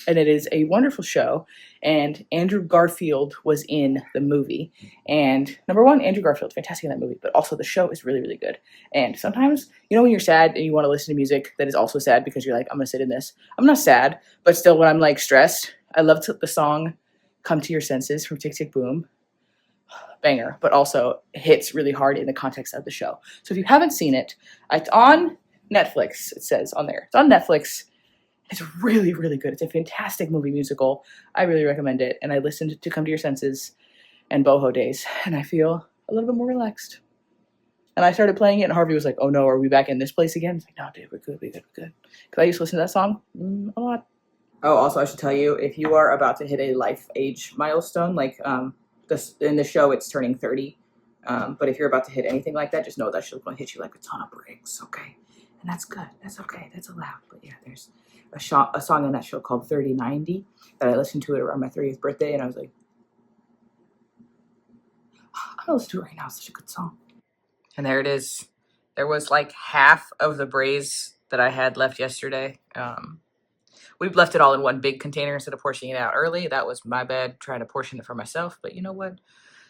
And it is a wonderful show. And Andrew Garfield was in the movie. And number one, Andrew Garfield, fantastic in that movie. But also the show is really, really good. And sometimes, you know when you're sad and you want to listen to music that is also sad because you're like, I'm going to sit in this. I'm not sad, but still when I'm like stressed, I love the song Come to Your Senses from Tick, Tick, Boom. Banger. But also hits really hard in the context of the show. So if you haven't seen it, it's on Netflix. It says on there. It's on Netflix. It's really, really good. It's a fantastic movie musical. I really recommend it. And I listened to Come to Your Senses and Boho Days, and I feel a little bit more relaxed. And I started playing it, and Harvey was like, oh no, are we back in this place again? It's like, no, dude, we're good. Because I used to listen to that song a lot. Oh, also, I should tell you, if you are about to hit a life age milestone, like in the show, it's turning 30. But if you're about to hit anything like that, just know that show's going to hit you like a ton of bricks, okay? And that's good. That's okay. That's allowed. But yeah, there's a song in that show called 3090 that I listened to it around my 30th birthday, and I was like, I'm gonna listen to it right now. It's such a good song. And there it is. There was like half of the braise that I had left yesterday. We left it all in one big container instead of portioning it out early. That was my bad, trying to portion it for myself. But you know what?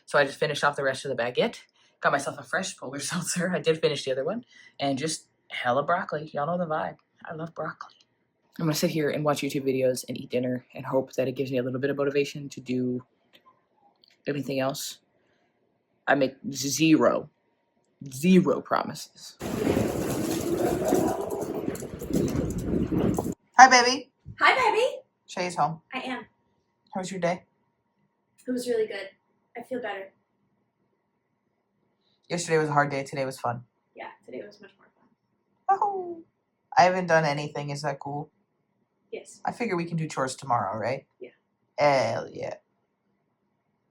So I just finished off the rest of the baguette. Got myself a fresh polar seltzer. I did finish the other one. And just hella broccoli. Y'all know the vibe. I love broccoli. I'm going to sit here and watch YouTube videos and eat dinner and hope that it gives me a little bit of motivation to do anything else. I make zero promises. Hi, baby. Hi, baby. Shay's home. I am. How was your day? It was really good. I feel better. Yesterday was a hard day. Today was fun. Yeah, today was much more fun. Woohoo! I haven't done anything. Is that cool? Yes. I figure we can do chores tomorrow, right? Yeah. Hell yeah.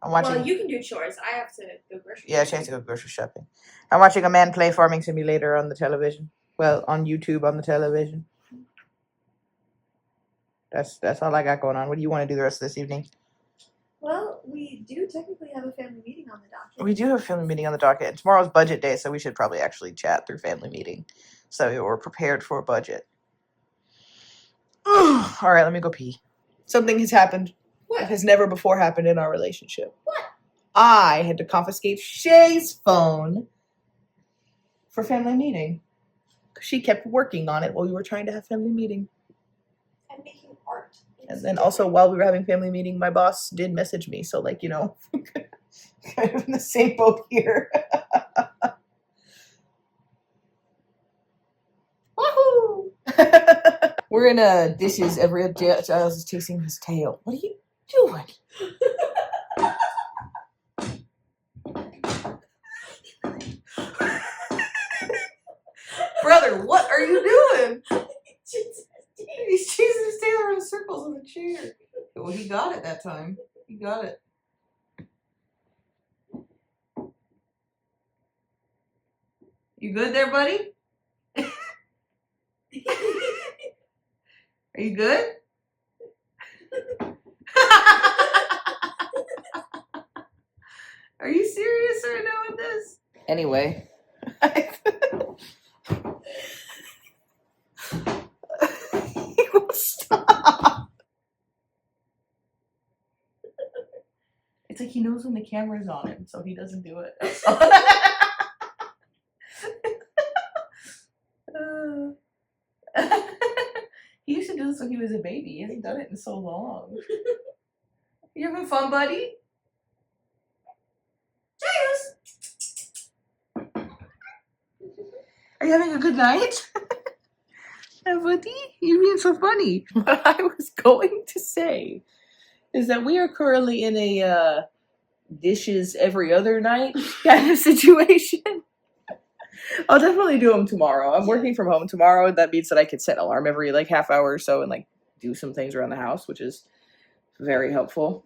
I'm watching. Well, you can do chores. I have to go grocery Yeah, she has to go grocery shopping. I'm watching a man play farming simulator on the television. Well, on YouTube on the television. That's all I got going on. What do you want to do the rest of this evening? Well, we do technically have a family meeting on the docket. We do have a family meeting on the docket. And tomorrow's budget day, so we should probably actually chat through family meeting. So we're prepared for a budget. All right, let me go pee. Something has happened. What? That has never before happened in our relationship. What? I had to confiscate Shay's phone for family meeting. She kept working on it while we were trying to have family meeting. I'm making art. And then also while we were having family meeting, my boss did message me. So like, kind of in the same boat here. Woohoo! We're in dishes. Giles is chasing his tail. What are you doing? Brother, what are you doing? He's chasing his tail around in circles on the chair. Well, he got it that time. He got it. You good there, buddy? Are you good? Are you serious right now with this? Anyway. Stop. It's like he knows when the camera's on him, so he doesn't do it. He used to do this when he was a baby. He hasn't done it in so long. You having fun, buddy? Are you having a good night? Buddy, you're being so funny. What I was going to say is that we are currently in a dishes every other night kind of situation. I'll definitely do them tomorrow. I'm working from home tomorrow. That means that I could set an alarm every like half hour or so and like do some things around the house, which is very helpful.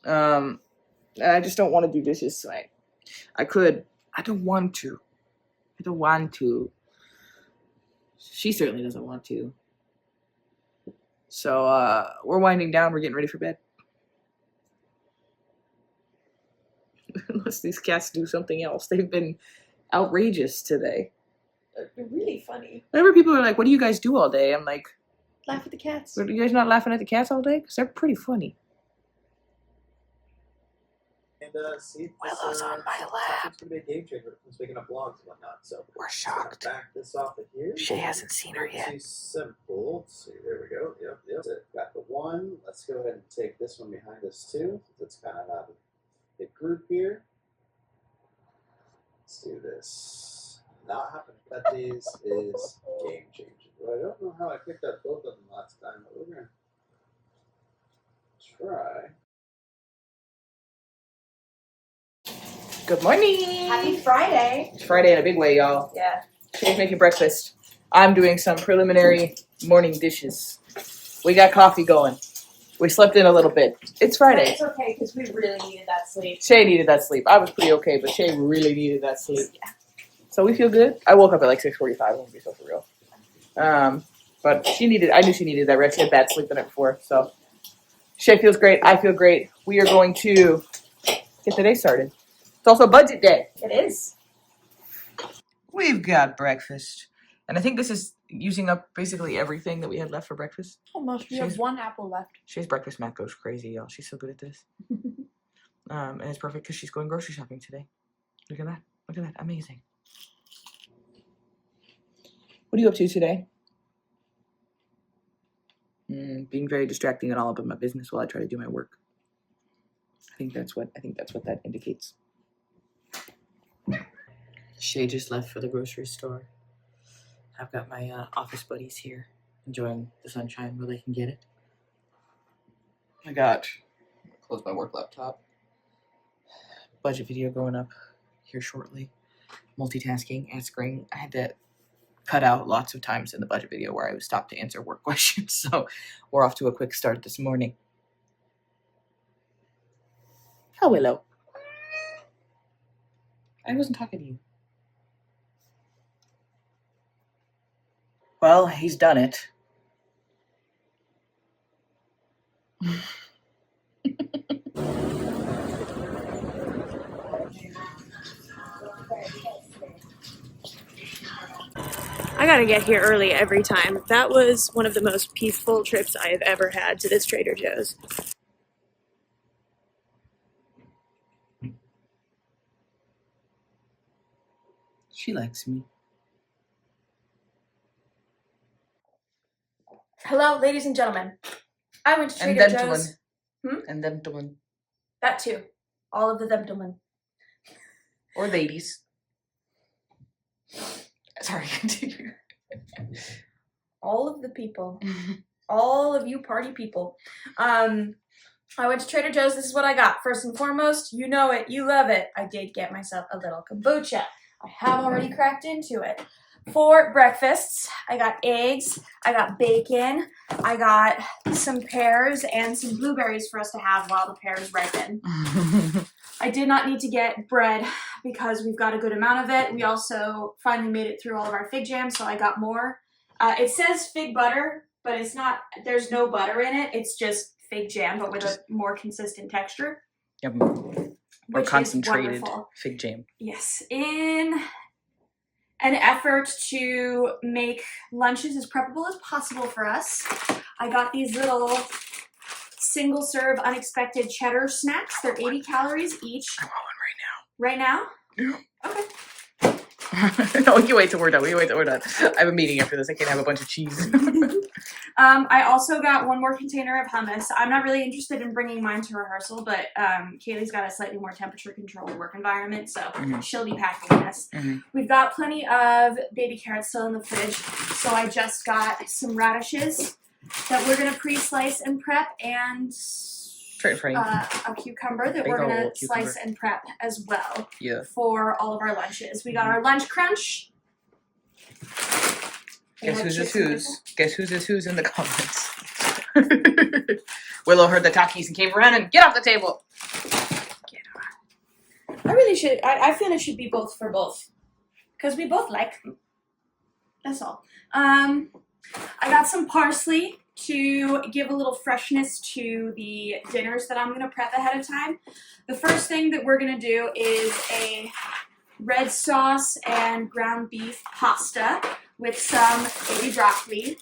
And I just don't want to do dishes tonight. I could. I don't want to. I don't want to. She certainly doesn't want to. So we're winding down. We're getting ready for bed. Unless these cats do something else. They've been outrageous today. They're really funny. Whenever people are like, what do you guys do all day? I'm like, Laugh at the cats. are you guys not laughing at the cats all day? Because they're pretty funny. And see if Willow's on my lap. It's gonna be a game changer. It's making up blogs and whatnot. So We're shocked. Back this off of here. Shay hasn't seen her yet. Too simple. Let's see, there we go. Yep. That's it. Got the one. Let's go ahead and take this one behind us too. It's kind of out of the group here. Let's do this. Not happening. But these is game changing. Well, I don't know how I picked up both of them last time, but we're gonna try. Good morning. Happy Friday. It's Friday in a big way, y'all. Yeah. Shay's making breakfast. I'm doing some preliminary morning dishes. We got coffee going. We slept in a little bit. It's Friday. It's okay because we really needed that sleep. Shay needed that sleep. I was pretty okay, but Shay really needed that sleep. Yeah. So we feel good. I woke up at like 6:45. I won't be so for real. But she needed. I knew she needed that rest. She had bad sleep the night before. So Shay feels great. I feel great. We are going to get the day started. It's also budget day. It is. We've got breakfast. And I think this is using up basically everything that we had left for breakfast. Almost. We She's- have one apple left. Shay's breakfast math goes crazy, y'all. She's so good at this. And it's perfect because she's going grocery shopping today. Look at that. Look at that. Amazing. What are you up to today? Being very distracting and all up in my business while I try to do my work. I think that's what that indicates. Shay just left for the grocery store. I've got my office buddies here. enjoying the sunshine where they can get it. I got, close my work laptop, budget video going up here shortly. Multitasking, answering. I had to cut out lots of times in the budget video where I was stopped to answer work questions. So we're off to a quick start this morning. Oh, Willow. I wasn't talking to you. Well, he's done it. I gotta get here early every time. That was one of the most peaceful trips I have ever had to this Trader Joe's. She likes me. Hello, ladies and gentlemen. I went to And Trader them Joe's. And them to one. That too. All of the them to one. Or ladies. Sorry, continue. All of the people. All of you party people. I went to Trader Joe's. This is what I got. First and foremost, you know it. You love it. I did get myself a little kombucha. I have already cracked into it. For breakfasts, I got eggs, I got bacon, I got some pears and some blueberries for us to have while the pears ripen. I did not need to get bread because we've got a good amount of it. We also finally made it through all of our fig jam, so I got more. It says fig butter, but it's not, there's no butter in it. It's just fig jam, but with a more consistent texture. Yep. Or concentrated fig jam. Yes. In an effort to make lunches as preppable as possible for us, I got these little single-serve unexpected cheddar snacks. They're 80 calories each. I want one Right now? Yeah. Okay. No, you wait till we're done. I have a meeting after this. I can't have a bunch of cheese. I also got one more container of hummus. I'm not really interested in bringing mine to rehearsal, but Kayleigh's got a slightly more temperature-controlled work environment, so she'll be packing this. We've got plenty of baby carrots still in the fridge, so I just got some radishes that we're going to pre-slice and prep, and a cucumber that we're going to slice and prep as well for all of our lunches. We got our lunch crunch. Guess who's is who's? Guess who's is who's in the comments? Willow heard the talkies and came around and get off the table. Get on. I really should. I feel it should be both for both, because we both like them. That's all. I got some parsley to give a little freshness to the dinners that I'm going to prep ahead of time. The first thing that we're going to do is a red sauce and ground beef pasta with some baby broccoli.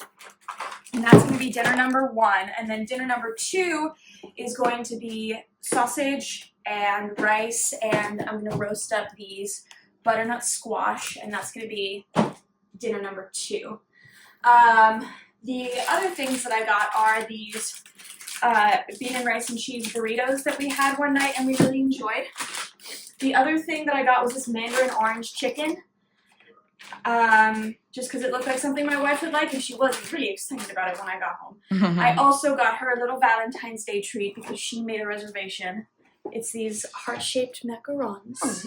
And that's going to be dinner number 1. And then dinner number 2 is going to be sausage and rice. And I'm going to roast up these butternut squash. And that's going to be dinner number 2. The other things that I got are these bean and rice and cheese burritos that we had one night and we really enjoyed. The other thing that I got was this mandarin orange chicken. Just because it looked like something my wife would like, and she was pretty excited about it when I got home. I also got her a little Valentine's Day treat because she made a reservation. It's these heart-shaped macarons.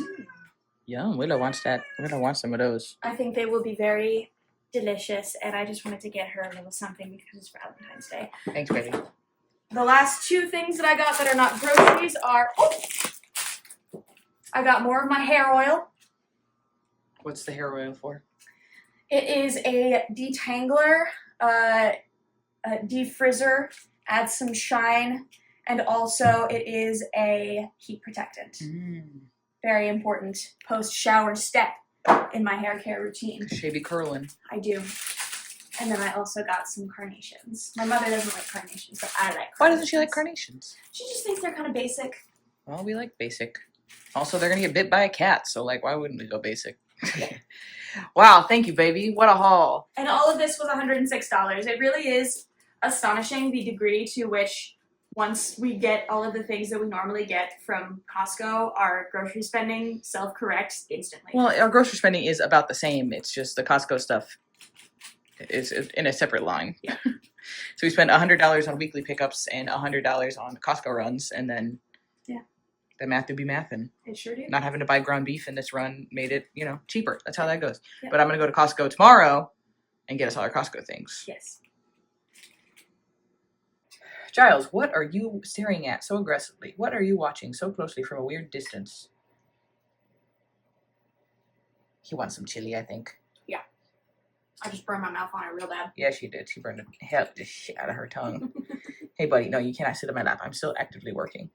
Yum, Willow wants that. Willow wants some of those. I think they will be very delicious, and I just wanted to get her a little something because it's Valentine's Day. Thanks, baby. The last 2 things that I got that are not groceries are, I got more of my hair oil. What's the hair oil for? It is a detangler, defrizzer, adds some shine, and also it is a heat protectant. Very important post-shower step in my hair care routine. Shea be curling. I do. And then I also got some carnations. My mother doesn't like carnations, but I like carnations. Why doesn't she like carnations? She just thinks they're kind of basic. Well, we like basic. Also, they're going to get bit by a cat, so, like, why wouldn't we go basic? Wow, thank you, baby. What a haul. And all of this was $106. It really is astonishing the degree to which once we get all of the things that we normally get from Costco, our grocery spending self-corrects instantly. Well, our grocery spending is about the same. It's just the Costco stuff is in a separate line. Yeah. So we spent $100 on weekly pickups and $100 on Costco runs, and then the math would be mathing. It sure did. Not having to buy ground beef in this run made it, cheaper. That's how that goes. Yeah. But I'm gonna go to Costco tomorrow and get us all our Costco things. Yes. Giles, what are you staring at so aggressively? What are you watching so closely from a weird distance? He wants some chili, I think. Yeah. I just burned my mouth on it real bad. Yeah, she did. She burned the shit out of her tongue. Hey, buddy, no, you cannot sit on my lap. I'm still actively working.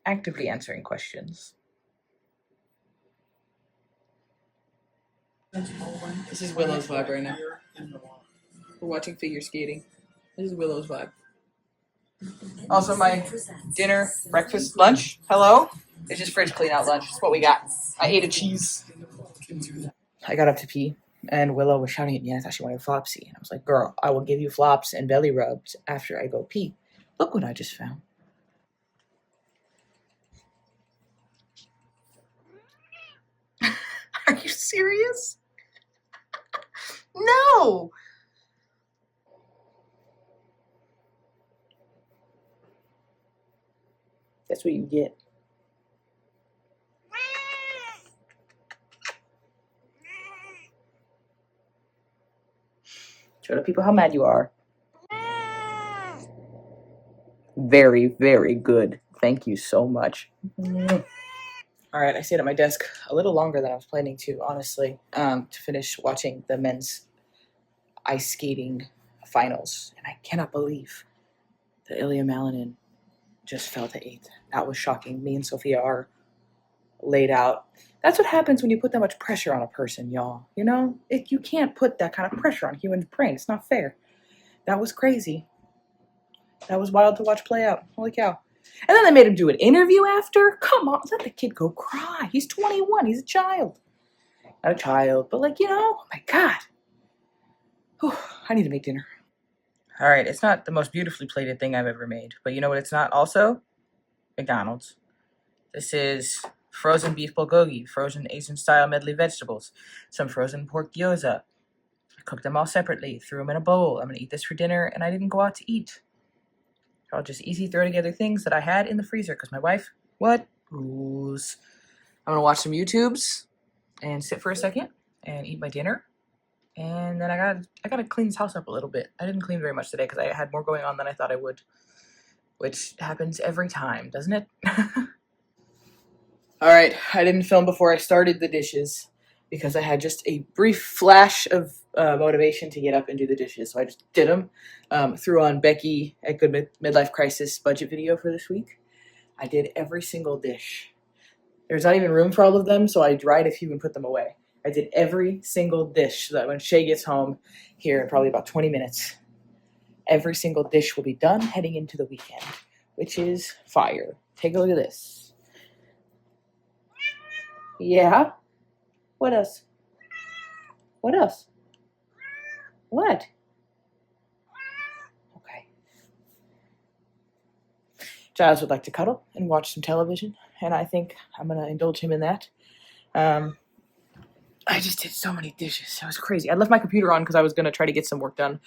Actively answering questions. This is Willow's vibe right now. We're watching figure skating. This is Willow's vibe. Also, my dinner, breakfast, lunch, hello? It's just fridge clean out lunch. That's what we got. I ate a cheese. I got up to pee, and Willow was shouting at me, and I thought she wanted flopsy. And I was like, girl, I will give you flops and belly rubs after I go pee. Look what I just found. Are you serious? No! That's what you get. Show the people how mad you are. Very, very good. Thank you so much. All right, I stayed at my desk a little longer than I was planning to, honestly, to finish watching the men's ice skating finals. And I cannot believe that Ilya Malinin just fell to 8th. That was shocking. Me and Sophia are laid out. That's what happens when you put that much pressure on a person, y'all. You know, you can't put that kind of pressure on a human brain. It's not fair. That was crazy. That was wild to watch play out. Holy cow. And then they made him do an interview after? Come on, let the kid go cry. He's 21. He's a child. Not a child, but oh my God. Whew, I need to make dinner. All right, it's not the most beautifully plated thing I've ever made, but you know what it's not also? McDonald's. This is frozen beef bulgogi, frozen Asian-style medley vegetables, some frozen pork gyoza. I cooked them all separately, threw them in a bowl. I'm going to eat this for dinner, and I didn't go out to eat. I'll just easy throw together things that I had in the freezer because my wife, what? Rules. I'm going to watch some YouTubes and sit for a second and eat my dinner. And then I gotta clean this house up a little bit. I didn't clean very much today because I had more going on than I thought I would, which happens every time, doesn't it? All right, I didn't film before I started the dishes because I had just a brief flash of motivation to get up and do the dishes. So I just did them. Threw on Becky at Good Midlife Crisis budget video for this week. I did every single dish. There's not even room for all of them, so I dried a few and put them away. I did every single dish so that when Shea gets home here in probably about 20 minutes, every single dish will be done heading into the weekend, which is fire. Take a look at this. Yeah? What else? What else? What? Okay. Giles would like to cuddle and watch some television, and I think I'm going to indulge him in that. I just did so many dishes. It was crazy. I left my computer on because I was going to try to get some work done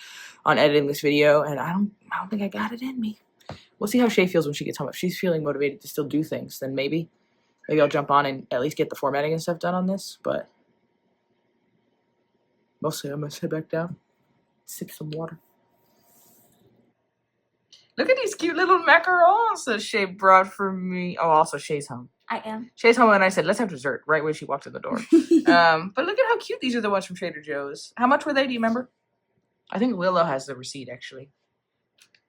on editing this video, and I don't think I got it in me. We'll see how Shea feels when she gets home. If she's feeling motivated to still do things, then maybe I'll jump on and at least get the formatting and stuff done on this, but mostly I'm going to sit back down, sip some water. Look at these cute little macarons that Shea brought for me. Oh, also Shea's home. I am. Shea's home, and I said, let's have dessert right when she walked in the door. But look at how cute these are, the ones from Trader Joe's. How much were they? Do you remember? I think Willow has the receipt, actually.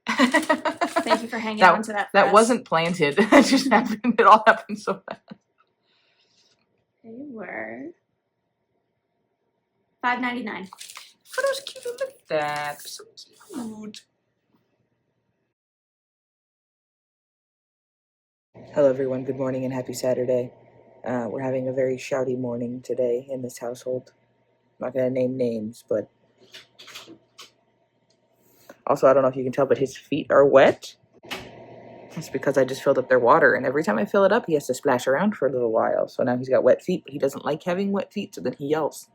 Thank you for hanging on to that. That wasn't planted. It just happened. It all happened so fast. They were $5.99. Oh, that was cute. Look at that. So cute. Hello, everyone. Good morning and happy Saturday. We're having a very shouty morning today in this household. I'm not going to name names, but also, I don't know if you can tell, but his feet are wet. That's because I just filled up their water, and every time I fill it up, he has to splash around for a little while. So now he's got wet feet, but he doesn't like having wet feet, so then he yells.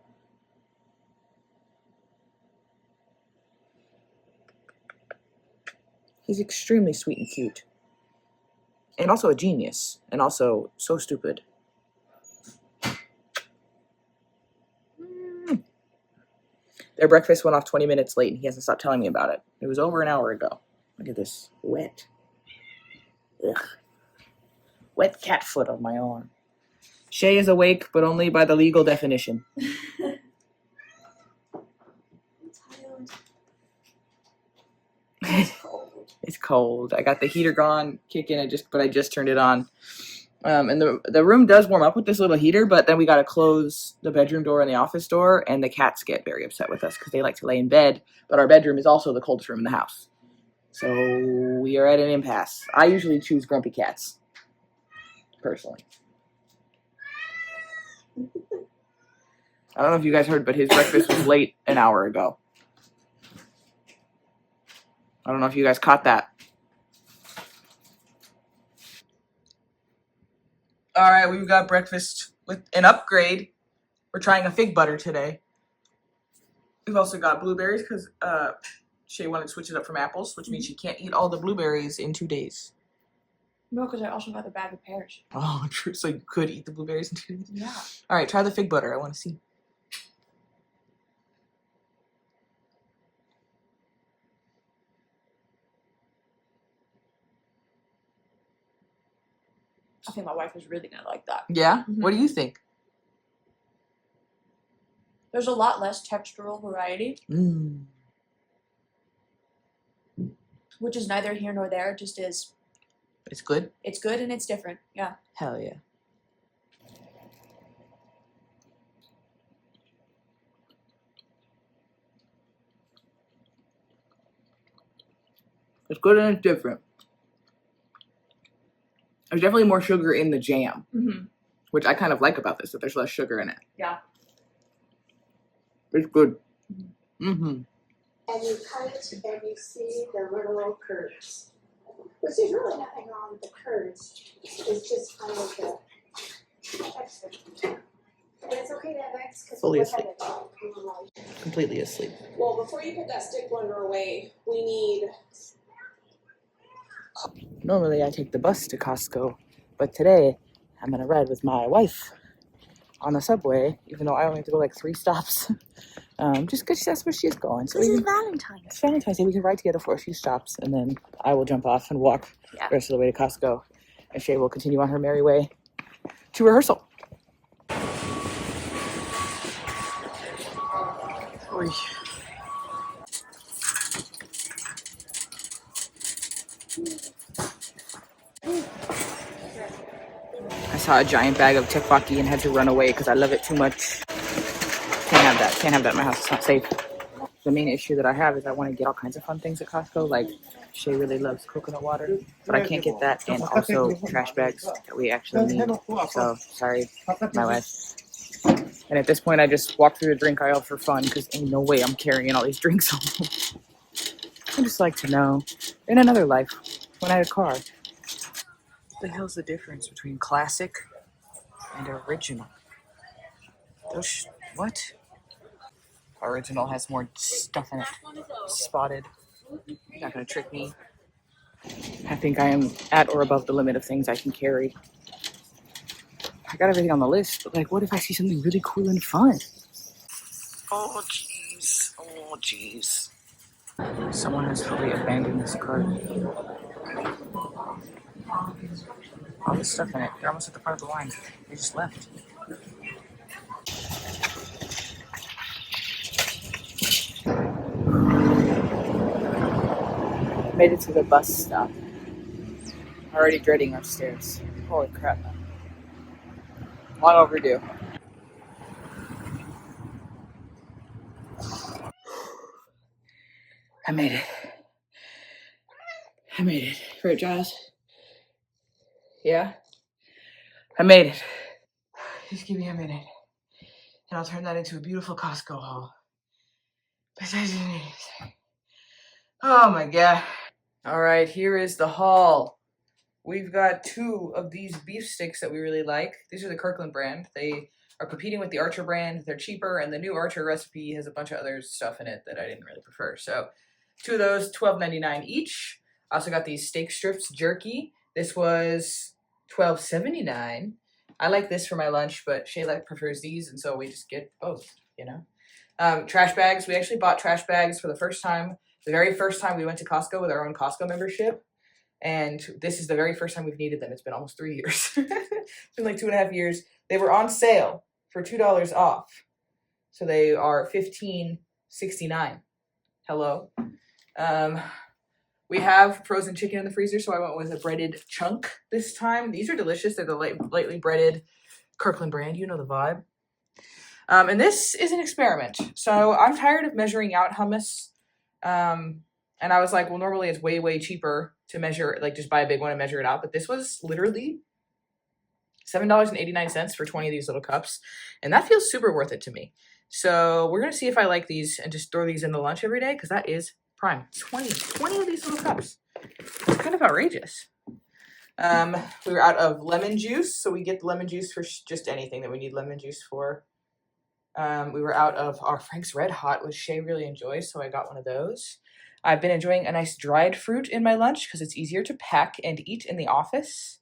He's extremely sweet and cute. And also a genius. And also so stupid. Their breakfast went off 20 minutes late, and he hasn't stopped telling me about it. It was over an hour ago. Look at this. Wet. Ugh. Wet cat foot on my arm. Shea is awake, but only by the legal definition. It's cold. I got the heater gone, kicking it, but I just turned it on. And the room does warm up with this little heater, but then we got to close the bedroom door and the office door, and the cats get very upset with us because they like to lay in bed, but our bedroom is also the coldest room in the house. So we are at an impasse. I usually choose grumpy cats, personally. I don't know if you guys heard, but his breakfast was late an hour ago. I don't know if you guys caught that. All right, we've got breakfast with an upgrade. We're trying a fig butter today. We've also got blueberries because Shea wanted to switch it up from apples, which means she can't eat all the blueberries in 2 days. No, because I also got a bag of pears. Oh, true. So you could eat the blueberries in 2 days? Yeah. All right, try the fig butter. I want to see. I think my wife is really going to like that. Yeah? Mhm. What do you think? There's a lot less textural variety, which is neither here nor there. It just is. It's good? It's good and it's different. Yeah. Hell yeah. It's good and it's different. There's definitely more sugar in the jam, which I kind of like about this, that there's less sugar in it. Yeah. It's good. And you cut it and you see the little curves. Which is really nothing wrong with the curves. It's just kind of the texture. And it's okay to have X because Fully we asleep. Completely asleep. Well, before you put that stick blender away, we need... Normally I take the bus to Costco, but today I'm gonna ride with my wife on the subway, even though I only have to go like 3 stops. Just because that's where she's going. So This is Valentine's. It's Valentine's Day. We can ride together for a few stops, and then I will jump off and walk the rest of the way to Costco. And Shea will continue on her merry way to rehearsal. Oy. I saw a giant bag of teppanyaki and had to run away because I love it too much. Can't have that. Can't have that in my house. It's not safe. The main issue that I have is I want to get all kinds of fun things at Costco. Like, Shea really loves coconut water, but I can't get that. And also trash bags that we actually need. So, sorry, my wife. And at this point, I just walk through the drink aisle for fun because ain't no way I'm carrying all these drinks home. I just like to know, in another life, when I had a car, what the hell's the difference between classic and original? What? Original has more stuff in it. Spotted. You're not gonna trick me. I think I am at or above the limit of things I can carry. I got everything on the list, but like, what if I see something really cool and fun? Oh, jeez. Oh, jeez. Someone has fully abandoned this cart. All this stuff in it. They're almost at the part of the line. They just left. Made it to the bus stop. Already dreading our stairs. Holy crap. Long overdue. I made it. I made it. Right, Giles? Yeah? I made it. Just give me a minute. And I'll turn that into a beautiful Costco haul. Oh my god. Alright, here is the haul. We've got 2 of these beef sticks that we really like. These are the Kirkland brand. They are competing with the Archer brand. They're cheaper, and the new Archer recipe has a bunch of other stuff in it that I didn't really prefer. So 2 of those, $12.99 each. I also got these steak strips jerky. This was $12.79. I like this for my lunch, but Shea prefers these, and so we just get both, you know. Trash bags. We actually bought trash bags for the first time. The very first time we went to Costco with our own Costco membership. And this is the very first time we've needed them. It's been almost 3 years. It's been like 2.5 years. They were on sale for $2 off. So they are $15.69. Hello. We have frozen chicken in the freezer, so I went with a breaded chunk this time. These are delicious. They're the lightly breaded Kirkland brand. You know the vibe. And this is an experiment. So I'm tired of measuring out hummus. And I was like, well, normally it's way, way cheaper to measure, like just buy a big one and measure it out. But this was literally $7.89 for 20 of these little cups. And that feels super worth it to me. So we're going to see if I like these and just throw these in the lunch every day, because that is prime. 20 of these little cups. It's kind of outrageous. We were out of lemon juice, so we get the lemon juice for just anything that we need lemon juice for. We were out of our Frank's Red Hot, which Shea really enjoys, so I got one of those. I've been enjoying a nice dried fruit in my lunch because it's easier to pack and eat in the office.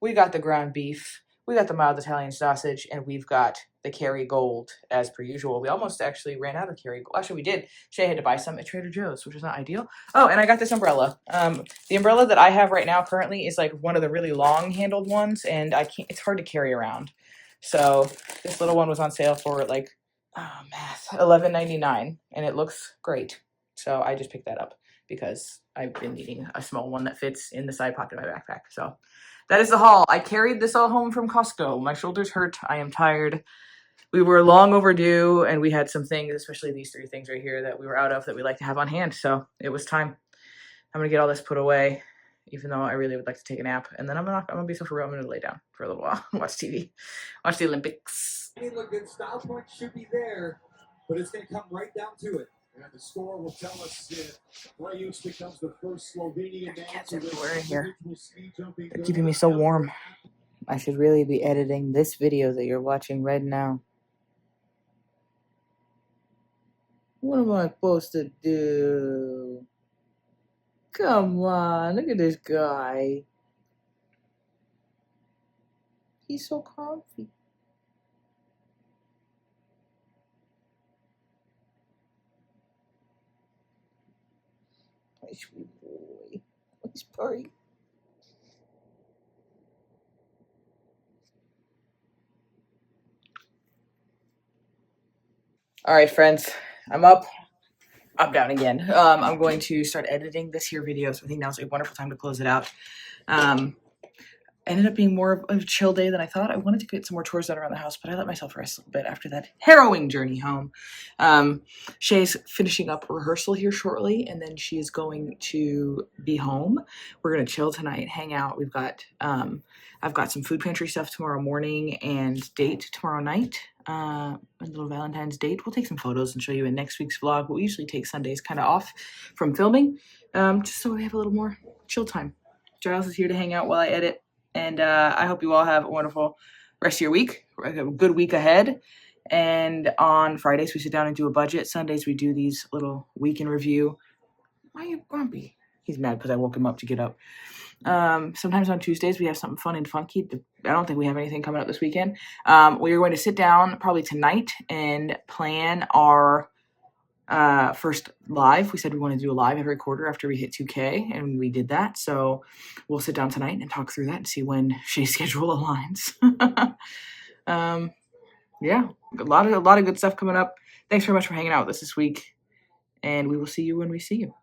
We got the ground beef, we got the mild Italian sausage, and we've got the Kerrygold as per usual. We almost actually ran out of Kerrygold. Actually, we did. Shea had to buy some at Trader Joe's, which is not ideal. Oh, and I got this umbrella. The umbrella that I have right now currently is like one of the really long-handled ones, and it's hard to carry around. So this little one was on sale for like, $11.99, and it looks great. So I just picked that up because I've been needing a small one that fits in the side pocket of my backpack. So that is the haul. I carried this all home from Costco. My shoulders hurt. I am tired. We were long overdue, and we had some things, especially these 3 things right here, that we were out of that we like to have on hand. So it was time. I'm gonna get all this put away, even though I really would like to take a nap. And then I'm gonna be so for real. I'm gonna lay down for a little while, watch TV, watch the Olympics. Hey, look, good style point should be there, but it's going to come right down to it. And the score will tell us if Rayush becomes the first Slovenian man Cats to everywhere in here. speed jumping. They're keeping me so warm. I should really be editing this video that you're watching right now. What am I supposed to do? Come on, look at this guy. He's so comfy. My sweet boy. He's purring. All right, friends, I'm up. I'm down again. I'm going to start editing this here video, so I think now's a wonderful time to close it out. Ended up being more of a chill day than I thought. I wanted to get some more chores done around the house, but I let myself rest a little bit after that harrowing journey home. Shay's finishing up rehearsal here shortly, and then she is going to be home. We're gonna chill tonight, hang out. We've got I've got some food pantry stuff tomorrow morning and date tomorrow night. A little Valentine's date. We'll take some photos and show you in next week's vlog, but we usually take Sundays kind of off from filming, just so we have a little more chill time. Giles is here to hang out while I edit. And I hope you all have a wonderful rest of your week, a good week ahead. And on Fridays, we sit down and do a budget. Sundays, we do these little week in review. Why are you grumpy? He's mad because I woke him up to get up. Sometimes on Tuesdays, we have something fun and funky. I don't think we have anything coming up this weekend. We are going to sit down probably tonight and plan our first live. We said we want to do a live every quarter after we hit 2K, and we did that. So we'll sit down tonight and talk through that and see when Shay's schedule aligns. Yeah, a lot of good stuff coming up. Thanks very much for hanging out with us this week, and we will see you when we see you.